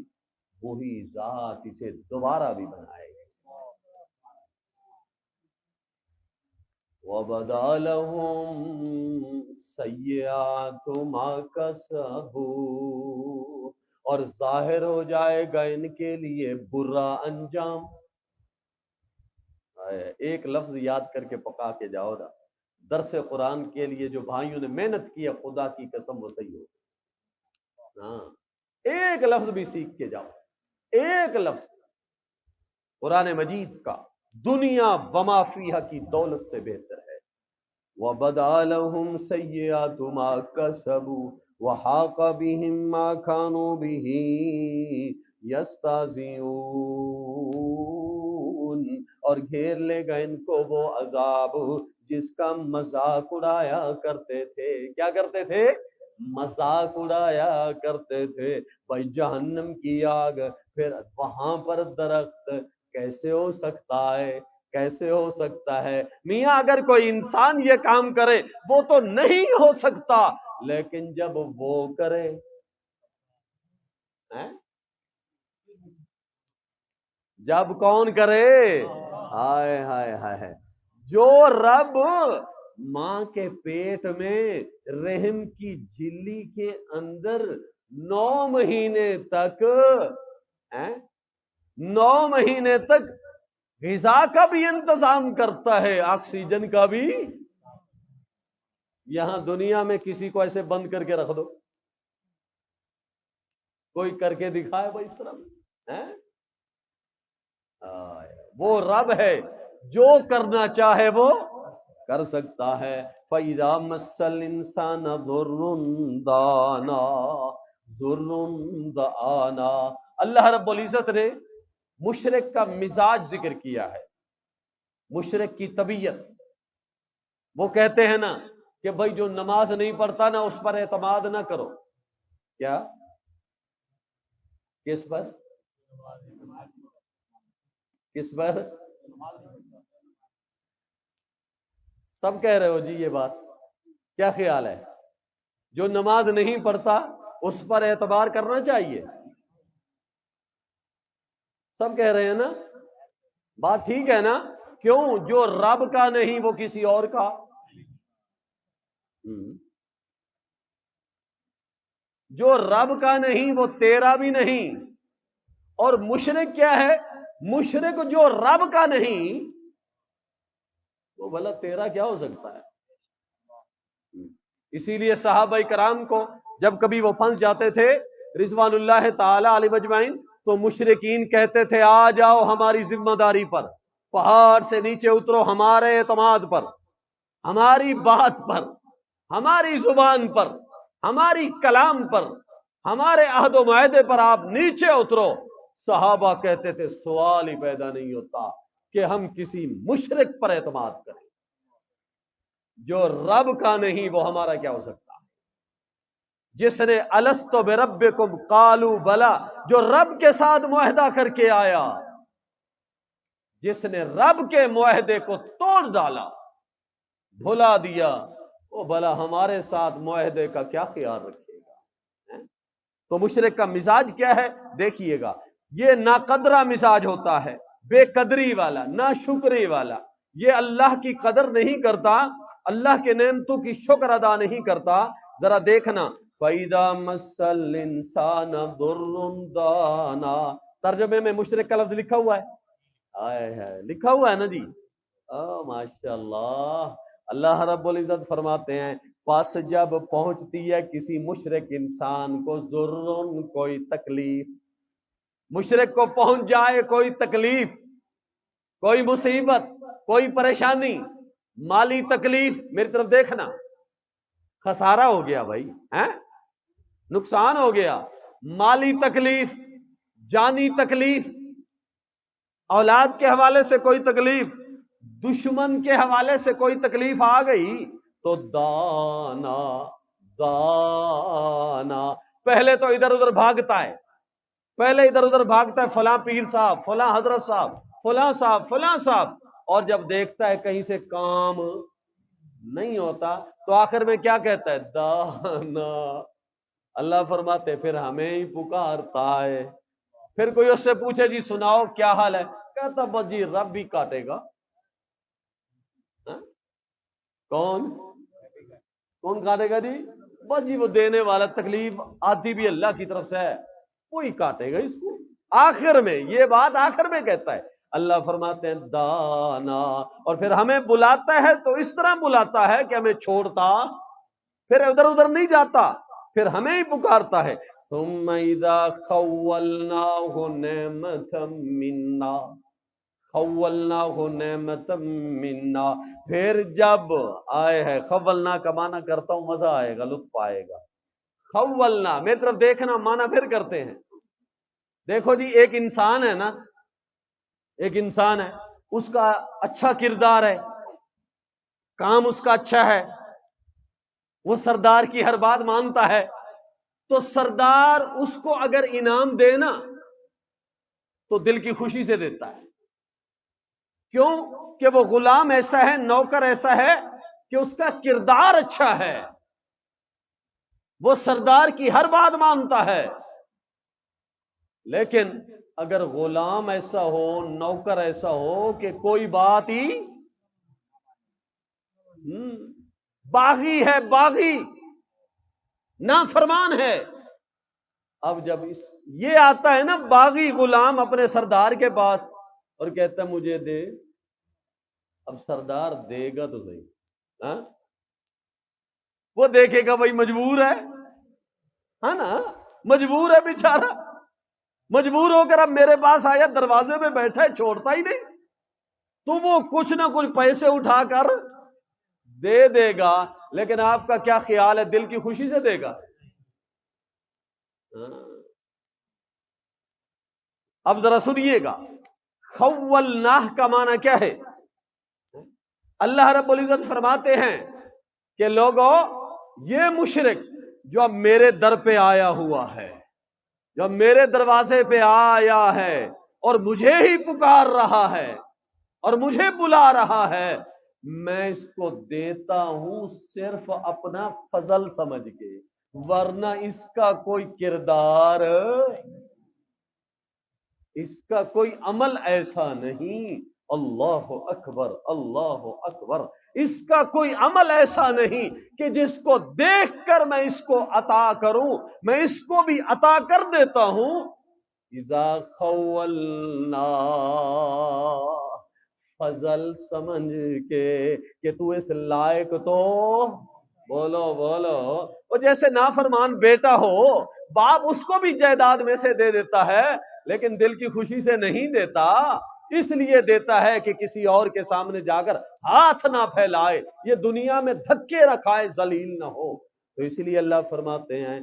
وہی ذات اسے دوبارہ بھی بنائے گی. وَبَدَا لَهُمْ سَيِّئَاتُ مَا كَسَبُوا، اور ظاہر ہو جائے گا ان کے لیے برا انجام. ایک لفظ یاد کر کے پکا کے جاؤ نا، درس قرآن کے لیے جو بھائیوں نے محنت کی ہے، خدا کی قسم وہ صحیح ہو. ہاں، ایک لفظ بھی سیکھ کے جاؤ، ایک لفظ قرآن مجید کا، دنیا وما فیہا کی دولت سے بہتر ہے. وَبَدَا لَهُمْ سَيِّئَاتُ مَا كَسَبُوا وَحَاقَ بِهِمْ مَا كَانُوا بِهِ يَسْتَهْزِئُونَ، اور گھیر لے گا ان کو وہ عذاب جس کا مذاق اڑایا کرتے تھے. کیا کرتے تھے؟ مذاق اڑایا کرتے تھے. بھائی جہنم کی آگ، پھر وہاں پر درخت، کیسے ہو سکتا ہے؟ کیسے ہو سکتا ہے میاں؟ اگر کوئی انسان یہ کام کرے وہ تو نہیں ہو سکتا، لیکن جب وہ کرے، جب کون کرے؟ ہائے ہائے ہائے، جو رب ماں کے پیٹ میں رحم کی جھلی کے اندر 9 مہینے تک 9 مہینے تک غذا کا بھی انتظام کرتا ہے، آکسیجن کا بھی. یہاں دنیا میں کسی کو ایسے بند کر کے رکھ دو، کوئی کر کے دکھائے بھائی اس طرح. وہ رب ہے جو کرنا چاہے وہ کر سکتا ہے. فَإِذَا مَسَّ الْإِنسَانَ ضُرٌّ دَعَانَا. اللہ رب العزت نے مشرک کا مزاج ذکر کیا ہے، مشرک کی طبیعت. وہ کہتے ہیں نا کہ بھائی جو نماز نہیں پڑھتا نا اس پر اعتماد نہ کرو. کیا؟ کس پر؟ کس پر؟ سب کہہ رہے ہو جی یہ بات، کیا خیال ہے؟ جو نماز نہیں پڑھتا اس پر اعتبار کرنا چاہیے. سب کہہ رہے ہیں نا، بات ٹھیک ہے نا؟ کیوں؟ جو رب کا نہیں وہ کسی اور کا. جو رب کا نہیں وہ تیرا بھی نہیں. اور مشرک کیا ہے؟ مشرک جو رب کا نہیں وہ بھلا تیرا کیا ہو سکتا ہے؟ اسی لیے صحابہ کرام کو جب کبھی وہ پھنس جاتے تھے رضوان اللہ تعالی علیہ مجمعین، تو مشرکین کہتے تھے آ جاؤ ہماری ذمہ داری پر، پہاڑ سے نیچے اترو ہمارے اعتماد پر، ہماری بات پر، ہماری زبان پر، ہماری کلام پر، ہمارے عہد و معاہدے پر آپ نیچے اترو۔ صحابہ کہتے تھے سوال ہی پیدا نہیں ہوتا کہ ہم کسی مشرک پر اعتماد کریں، جو رب کا نہیں وہ ہمارا کیا ہو سکتا ہے؟ جس نے الست بربکم قالوا بلا، جو رب کے ساتھ معاہدہ کر کے آیا، جس نے رب کے معاہدے کو توڑ ڈالا، بھلا دیا، وہ بلا ہمارے ساتھ معاہدے کا کیا خیال رکھے گا؟ تو مشرک کا مزاج کیا ہے دیکھیے گا، یہ ناقدرہ مزاج ہوتا ہے، بے قدری والا، ناشکری والا، یہ اللہ کی قدر نہیں کرتا، اللہ کے نعمتوں کی شکر ادا نہیں کرتا۔ ذرا دیکھنا فَإِذَا مَسَّ الْإِنسَانَ ضُرٌّ دَانَا، ترجمے میں مشرک کا لفظ لکھا ہوا ہے، لکھا ہوا ہے نا جی، ماشاءاللہ۔ اللہ رب العزت فرماتے ہیں پس جب پہنچتی ہے کسی مشرک انسان کو ضرور کوئی تکلیف، مشرک کو پہنچ جائے کوئی تکلیف، کوئی مصیبت، کوئی پریشانی، مالی تکلیف، میری طرف دیکھنا، خسارہ ہو گیا بھائی، نقصان ہو گیا، مالی تکلیف، جانی تکلیف، اولاد کے حوالے سے کوئی تکلیف، دشمن کے حوالے سے کوئی تکلیف آ گئی تو دانا دانا، پہلے تو ادھر ادھر بھاگتا ہے، پہلے ادھر ادھر بھاگتا ہے، فلاں پیر صاحب، فلاں حضرت صاحب، فلاں صاحب، فلاں صاحب، اور جب دیکھتا ہے کہیں سے کام نہیں ہوتا تو آخر میں کیا کہتا ہے؟ دانا۔ اللہ فرماتے پھر ہمیں ہی پکارتا ہے، پھر کوئی اس سے پوچھے جی سناؤ کیا حال ہے، کہتا بس جی رب بھی کاٹے گا۔ کون کاٹے گا جی؟ بس جی وہ دینے والا، تکلیف آتی بھی اللہ کی طرف سے ہے، وہی کاٹے گا اس کو۔ آخر میں یہ بات آخر میں کہتا ہے، اللہ فرماتے ہیں دانا، اور پھر ہمیں بلاتا ہے تو اس طرح بلاتا ہے کہ ہمیں چھوڑتا پھر ادھر ادھر نہیں جاتا، پھر ہمیں ہی پکارتا ہے۔ ثم اذا خولناہ نعمتا منا، خولناہ نعمتا منا، پھر جب آئے ہے، خولنا کا معنی کرتا ہوں مزہ آئے گا، لطف آئے گا۔ خولنا، میری طرف دیکھنا، معنی پھر کرتے ہیں۔ دیکھو جی ایک انسان ہے نا، ایک انسان ہے، اس کا اچھا کردار ہے، کام اس کا اچھا ہے، وہ سردار کی ہر بات مانتا ہے، تو سردار اس کو اگر انعام دے نا تو دل کی خوشی سے دیتا ہے۔ کیوں کہ وہ غلام ایسا ہے، نوکر ایسا ہے کہ اس کا کردار اچھا ہے، وہ سردار کی ہر بات مانتا ہے۔ لیکن اگر غلام ایسا ہو، نوکر ایسا ہو کہ کوئی بات ہی، باغی ہے، باغی نافرمان ہے، اب جب یہ آتا ہے نا باغی غلام اپنے سردار کے پاس اور کہتا ہے مجھے دے، اب سردار دے گا تو صحیح، وہ دیکھے گا بھائی مجبور ہے نا، مجبور ہے بیچارہ، مجبور ہو کر اب میرے پاس آیا، دروازے پہ بیٹھا ہے، چھوڑتا ہی نہیں، تو وہ کچھ نہ کچھ پیسے اٹھا کر دے دے گا۔ لیکن آپ کا کیا خیال ہے، دل کی خوشی سے دے گا؟ اب ذرا سنیے گا، خولناہ کا معنی کیا ہے؟ اللہ رب العزت فرماتے ہیں کہ لوگوں، یہ مشرک جو اب میرے در پہ آیا ہوا ہے، جو میرے دروازے پہ آیا ہے اور مجھے ہی پکار رہا ہے اور مجھے بلا رہا ہے، میں اس کو دیتا ہوں صرف اپنا فضل سمجھ کے، ورنہ اس کا کوئی کردار، اس کا کوئی عمل ایسا نہیں۔ اللہ اکبر، اللہ اکبر، اس کا کوئی عمل ایسا نہیں کہ جس کو دیکھ کر میں اس کو عطا کروں، میں اس کو بھی عطا کر دیتا ہوں۔ اذا خولنا، فضل سمجھ کے کہ تو اس لائق تو، بولو بولو، وہ جیسے نافرمان بیٹا ہو، باپ اس کو بھی جائیداد میں سے دے دیتا ہے، لیکن دل کی خوشی سے نہیں دیتا، اس لیے دیتا ہے کہ کسی اور کے سامنے جا کر ہاتھ نہ پھیلائے، یہ دنیا میں دھکے رکھائے، ذلیل نہ ہو۔ تو اس لیے اللہ فرماتے ہیں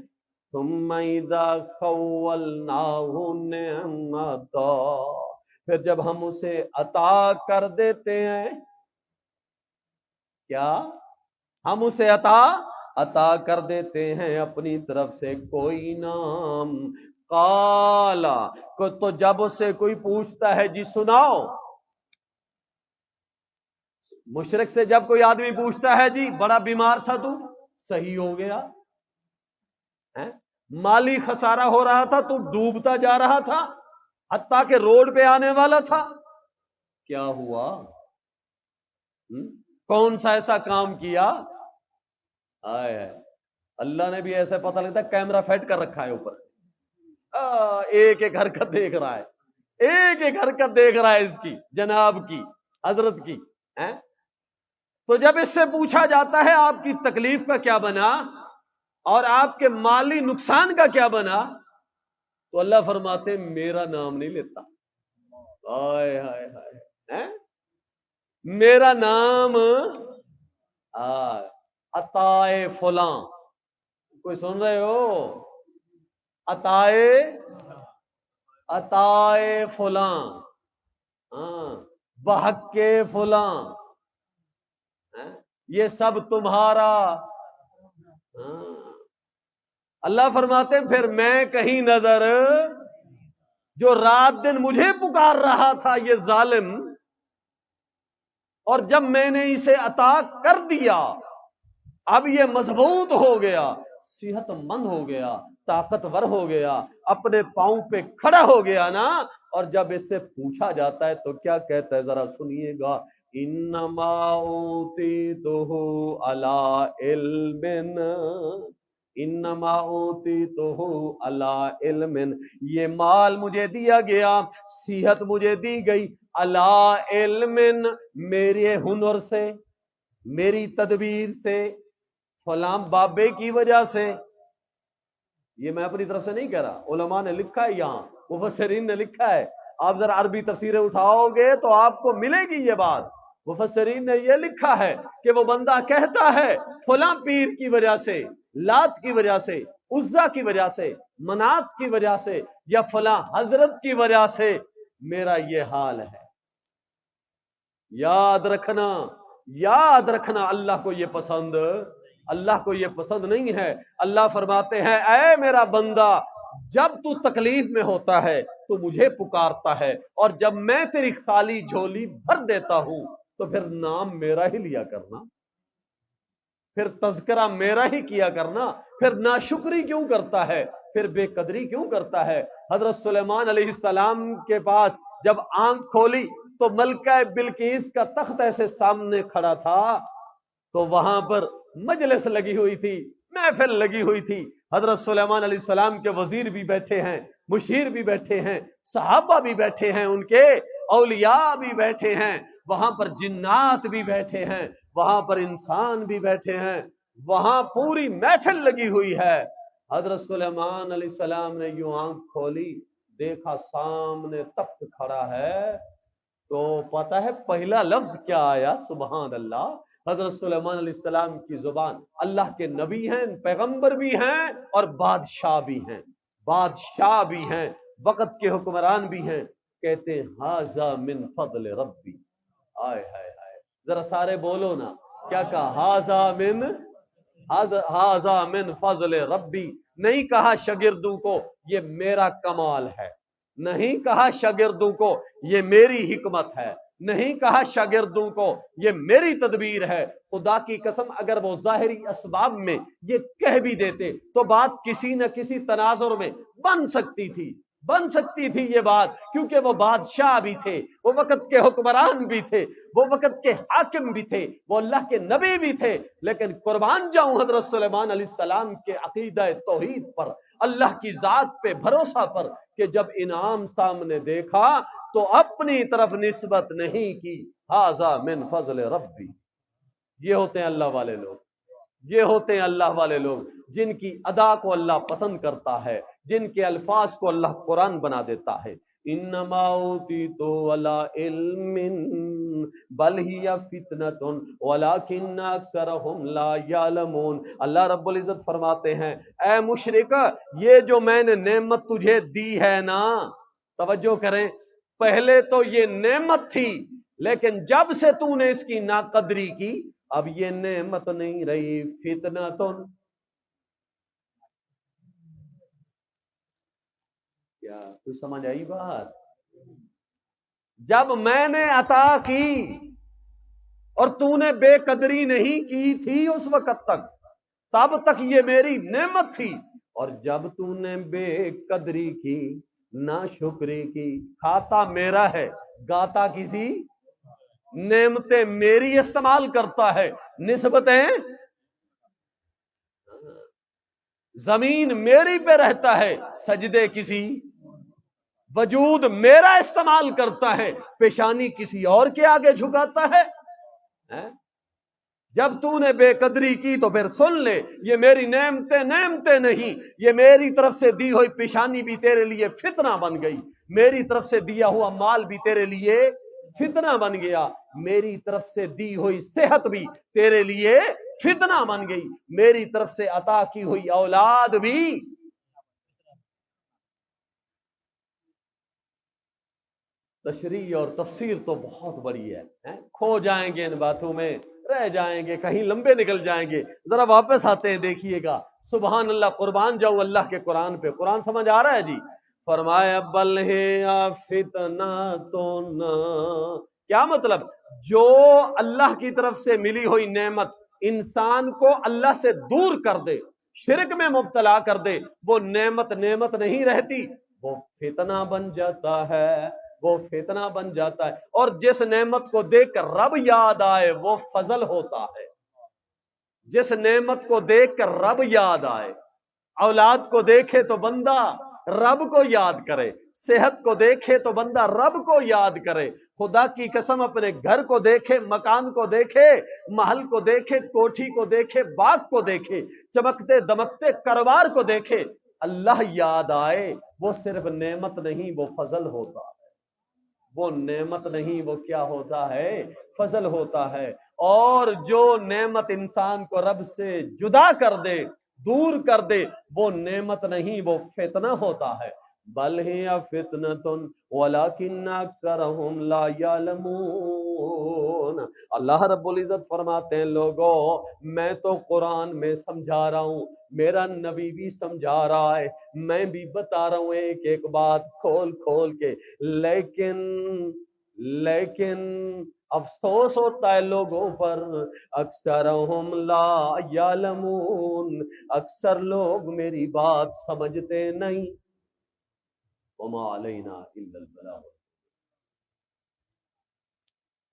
ثم اذا خولناه نعمتا، پھر جب ہم اسے عطا کر دیتے ہیں، کیا ہم اسے عطا کر دیتے ہیں اپنی طرف سے کوئی نام، قالا کو، تو جب اسے کوئی پوچھتا ہے جی سناؤ، مشرک سے جب کوئی آدمی پوچھتا ہے جی بڑا بیمار تھا تو صحیح ہو گیا، مالی خسارہ ہو رہا تھا تو ڈوبتا جا رہا تھا، حتیٰ کہ روڈ پہ آنے والا تھا، کیا ہوا؟ کون سا ایسا کام کیا؟ آئے اللہ نے بھی ایسے پتہ لگتا ہے کیمرہ فیٹ کر رکھا ہے اوپر، ایک ایک حرکت دیکھ رہا ہے، ایک ایک حرکت دیکھ رہا ہے اس کی، جناب کی، حضرت کی۔ تو جب اس سے پوچھا جاتا ہے آپ کی تکلیف کا کیا بنا اور آپ کے مالی نقصان کا کیا بنا، تو اللہ فرماتے میرا نام نہیں لیتا، ہائے ہائے ہائے، میرا نام عطائے فلاں، کوئی سن رہے ہو؟ عطائے فلاں، بحق فلاں، یہ سب تمہارا۔ اللہ فرماتے ہیں پھر میں کہیں نظر، جو رات دن مجھے پکار رہا تھا یہ ظالم، اور جب میں نے اسے عطا کر دیا، اب یہ مضبوط ہو گیا، صحت مند ہو گیا، طاقتور ہو گیا، اپنے پاؤں پہ کھڑا ہو گیا نا، اور جب اس سے پوچھا جاتا ہے تو کیا کہتا ہے ذرا سنیے گا، انما اوتیتہ علی علم، انما اوتیتہ علی علم، یہ مال مجھے دیا گیا، صحت مجھے دی گئی، علی علم، میرے ہنر سے، میری تدبیر سے، فلاں بابے کی وجہ سے، یہ میں اپنی طرف سے نہیں کہہ رہا، علماء نے لکھا ہے، یہاں مفسرین نے لکھا ہے، آپ ذرا عربی تفسیریں اٹھاؤ گے تو آپ کو ملے گی یہ بات، مفسرین نے یہ لکھا ہے کہ وہ بندہ کہتا ہے فلاں پیر کی وجہ سے، لات کی وجہ سے، عزا کی وجہ سے، منات کی وجہ سے، یا فلاں حضرت کی وجہ سے میرا یہ حال ہے۔ یاد رکھنا اللہ کو یہ پسند نہیں ہے۔ اللہ فرماتے ہیں اے میرا بندہ، جب تو تکلیف میں ہوتا ہے تو مجھے پکارتا ہے، اور جب میں تیری خالی جھولی بھر دیتا ہوں تو پھر نام میرا ہی لیا کرنا، پھر تذکرہ میرا ہی کیا کرنا، پھر ناشکری کیوں کرتا ہے، پھر بے قدری کیوں کرتا ہے۔ حضرت سلیمان علیہ السلام کے پاس جب آنکھ کھولی تو ملکہ بلقیس کا تخت ایسے سامنے کھڑا تھا، تو وہاں پر مجلس لگی ہوئی تھی، محفل لگی ہوئی تھی، حضرت سلیمان علیہ السلام کے وزیر بھی بیٹھے ہیں، مشیر بھی بیٹھے ہیں، صحابہ بھی بیٹھے ہیں، ان کے اولیاء بھی بیٹھے ہیں، وہاں پر جنات بھی بیٹھے ہیں، وہاں پر انسان بھی بیٹھے ہیں، وہاں پوری محفل لگی ہوئی ہے۔ حضرت سلیمان علیہ السلام نے یوں آنکھ کھولی، دیکھا سامنے تخت کھڑا ہے، تو پتہ ہے پہلا لفظ کیا آیا؟ سبحان اللہ۔ حضرت سلیمان علیہ السلام کی زبان، اللہ کے نبی ہیں، پیغمبر بھی ہیں اور بادشاہ بھی ہیں، وقت کے حکمران بھی ہیں، کہتے ہیں ھذا من فضل ربی، آئے ہائے ہائے، ذرا سارے بولو نا، کیا کہا؟ ھذا من فضل ربی، نہیں کہا شاگردوں کو یہ میرا کمال ہے، نہیں کہا شاگردوں کو یہ میری حکمت ہے، نہیں کہا شاگردوں کو یہ میری تدبیر ہے۔ خدا کی قسم اگر وہ ظاہری اسباب میں یہ کہہ بھی دیتے تو بات کسی نہ کسی تناظر میں بن سکتی تھی یہ بات، کیونکہ وہ بادشاہ بھی تھے، وہ وقت کے حکمران بھی تھے، وہ وقت کے حاکم بھی تھے، وہ اللہ کے نبی بھی تھے، لیکن قربان جاؤں حضرت سلیمان علیہ السلام کے عقیدہ توحید پر، اللہ کی ذات پہ بھروسہ پر، کہ جب انعام سامنے دیکھا تو اپنی طرف نسبت نہیں کی، ھذا من فضل ربی۔ یہ ہوتے ہیں اللہ والے لوگ، یہ ہوتے ہیں اللہ والے لوگ جن کی ادا کو اللہ پسند کرتا ہے، جن کے الفاظ کو اللہ قرآن بنا دیتا ہے۔ انما اوتیتو علی علم بل ہی فتنۃ ولکن اکثرهم لا یعلمون۔ اللہ رب العزت فرماتے ہیں اے مشرک، یہ جو میں نے نعمت تجھے دی ہے نا، توجہ کریں، پہلے تو یہ نعمت تھی، لیکن جب سے تو نے اس کی ناقدری کی اب یہ نعمت نہیں رہی، فتنۃ۔ کیا کوئی سمجھ آئی بات؟ جب میں نے عطا کی اور تو نے بے قدری نہیں کی تھی اس وقت تک، تب تک یہ میری نعمت تھی، اور جب تو نے بے قدری کی، ناشکری کی، کھاتا میرا ہے گاتا کسی، نعمتیں میری استعمال کرتا ہے، نسبتیں زمین میری پہ رہتا ہے، سجدے کسی، وجود میرا استعمال کرتا ہے، پیشانی کسی اور کے آگے جھکاتا ہے۔ جب تو نے بے قدری کی تو پھر سن لے، یہ میری نعمتیں نہیں، یہ میری طرف سے دی ہوئی پیشانی بھی تیرے لیے فتنہ بن گئی، میری طرف سے دیا ہوا مال بھی تیرے لیے فتنہ بن گیا، میری طرف سے دی ہوئی صحت بھی تیرے لیے فتنہ بن گئی، میری طرف سے عطا کی ہوئی اولاد بھی۔ تشریح اور تفسیر تو بہت بڑی ہے، کھو جائیں گے ان باتوں میں، رہ جائیں گے، کہیں لمبے نکل جائیں گے، ذرا واپس آتے ہیں، دیکھیے گا، سبحان اللہ، قربان جاؤ اللہ کے قرآن پہ۔ قرآن سمجھ آ رہا ہے جی؟ فرمایا بل ہے فتنۃ، کیا مطلب؟ جو اللہ کی طرف سے ملی ہوئی نعمت انسان کو اللہ سے دور کر دے، شرک میں مبتلا کر دے، وہ نعمت نہیں رہتی، وہ فتنہ بن جاتا ہے، وہ فتنہ بن جاتا ہے۔ اور جس نعمت کو دیکھ کر رب یاد آئے وہ فضل ہوتا ہے، جس نعمت کو دیکھ کر رب یاد آئے، اولاد کو دیکھے تو بندہ رب کو یاد کرے، صحت کو دیکھے تو بندہ رب کو یاد کرے، خدا کی قسم اپنے گھر کو دیکھے، مکان کو دیکھے، محل کو دیکھے، کوٹھی کو دیکھے، باغ کو دیکھے، چمکتے دمکتے کروار کو دیکھے، اللہ یاد آئے، وہ صرف نعمت نہیں وہ فضل ہوتا ہے، وہ نعمت نہیں وہ کیا ہوتا ہے؟ فضل ہوتا ہے۔ اور جو نعمت انسان کو رب سے جدا کر دے، دور کر دے، وہ نعمت نہیں وہ فتنہ ہوتا ہے۔ بل ہی فتنۃ ولکن اکثرهم لا یعلمون۔ اللہ رب العزت فرماتے ہیں لوگوں میں تو قرآن میں سمجھا رہا ہوں، میرا نبی بھی سمجھا رہا ہے، میں بھی بتا رہا ہوں ایک ایک بات کھول کھول کے، لیکن افسوس ہوتا ہے لوگوں پر، اکثرهم لا یعلمون، اکثر لوگ میری بات سمجھتے نہیں۔ وما علینا الا البلاغ۔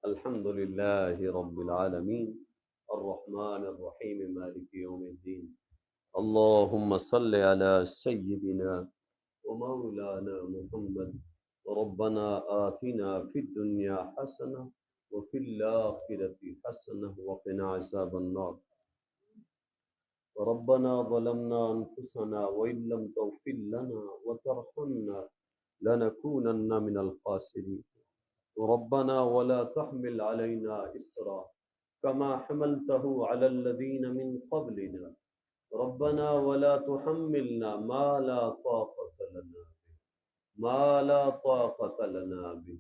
الحمد للہ رب العالمین الرحمن الرحیم مالک یوم الدین، اللہم صل علی سیدنا ومولانا محمد، ربنا آتنا فی الدنیا حسنہ وفی الآخرة حسنہ وقنا عذاب النار، ربنا ظلمنا انفسنا وإن لم تغفر لنا وترحمنا لنكونن من الخاسرين، ربنا ولا تحمل علينا إصرا كما حملته على الذين من قبلنا، ربنا ولا تحملنا ما لا طاقة لنا به، ما لا طاقة لنا به،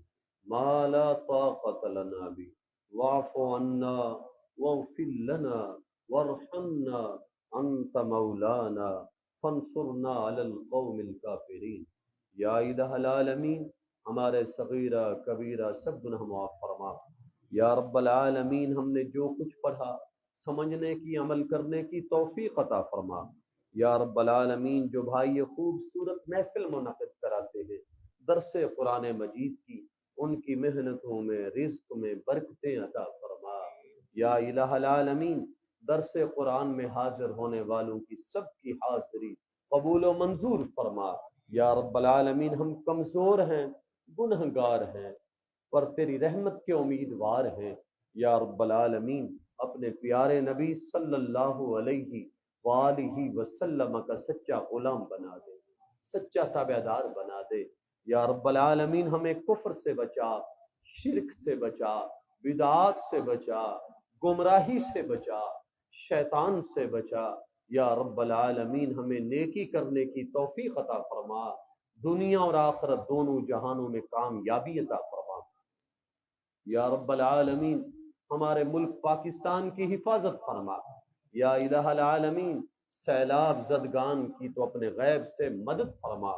ما لا طاقة لنا به، واعف عنا واغفر لنا وارحمنا أنت مولانا فانصرنا على القوم الكافرين۔ یا الہ العالمین ہمارے صغیرہ کبیرہ سب گناہ معاف فرما۔ یا رب العالمین ہم نے جو کچھ پڑھا سمجھنے کی، عمل کرنے کی توفیق عطا فرما۔ یا رب العالمین جو بھائی خوبصورت محفل منعقد کراتے ہیں درس قرآن مجید کی، ان کی محنتوں میں رزق میں برکتیں عطا فرما۔ یا الہ العالمین درس قرآن میں حاضر ہونے والوں کی سب کی حاضری قبول و منظور فرما۔ یا رب العالمین ہم کمزور ہیں، گنہگار ہیں، پر تیری رحمت کے امیدوار ہیں۔ یا رب العالمین اپنے پیارے نبی صلی اللہ علیہ وآلہ وسلم کا سچا غلام بنا دے، سچا تابعدار بنا دے۔ یا رب العالمین ہمیں کفر سے بچا، شرک سے بچا، بدعات سے بچا، گمراہی سے بچا، شیطان سے بچا۔ یا رب العالمین ہمیں نیکی کرنے کی توفیق عطا فرما، دنیا اور آخرت دونوں جہانوں میں کامیابی عطا فرما۔ یا رب العالمین ہمارے ملک پاکستان کی حفاظت فرما۔ یا الہ العالمین سیلاب زدگان کی تو اپنے غیب سے مدد فرما۔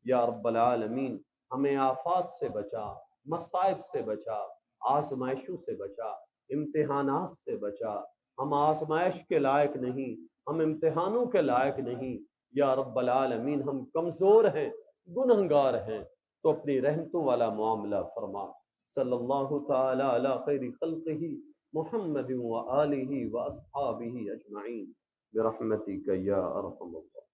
یا رب العالمین ہمیں آفات سے بچا، مصائب سے بچا، آزمائشوں سے بچا، امتحانات سے بچا۔ ہم آزمائش کے لائق نہیں، ہم امتحانوں کے لائق نہیں۔ یا رب العالمین ہم کمزور ہیں، گنہگار ہیں، تو اپنی رحمتوں والا معاملہ فرما۔ صلی اللہ تعالی علی خیر خلقہ محمد وآلہ واصحابہ اجمعین برحمتک یا ارحم الراحمین۔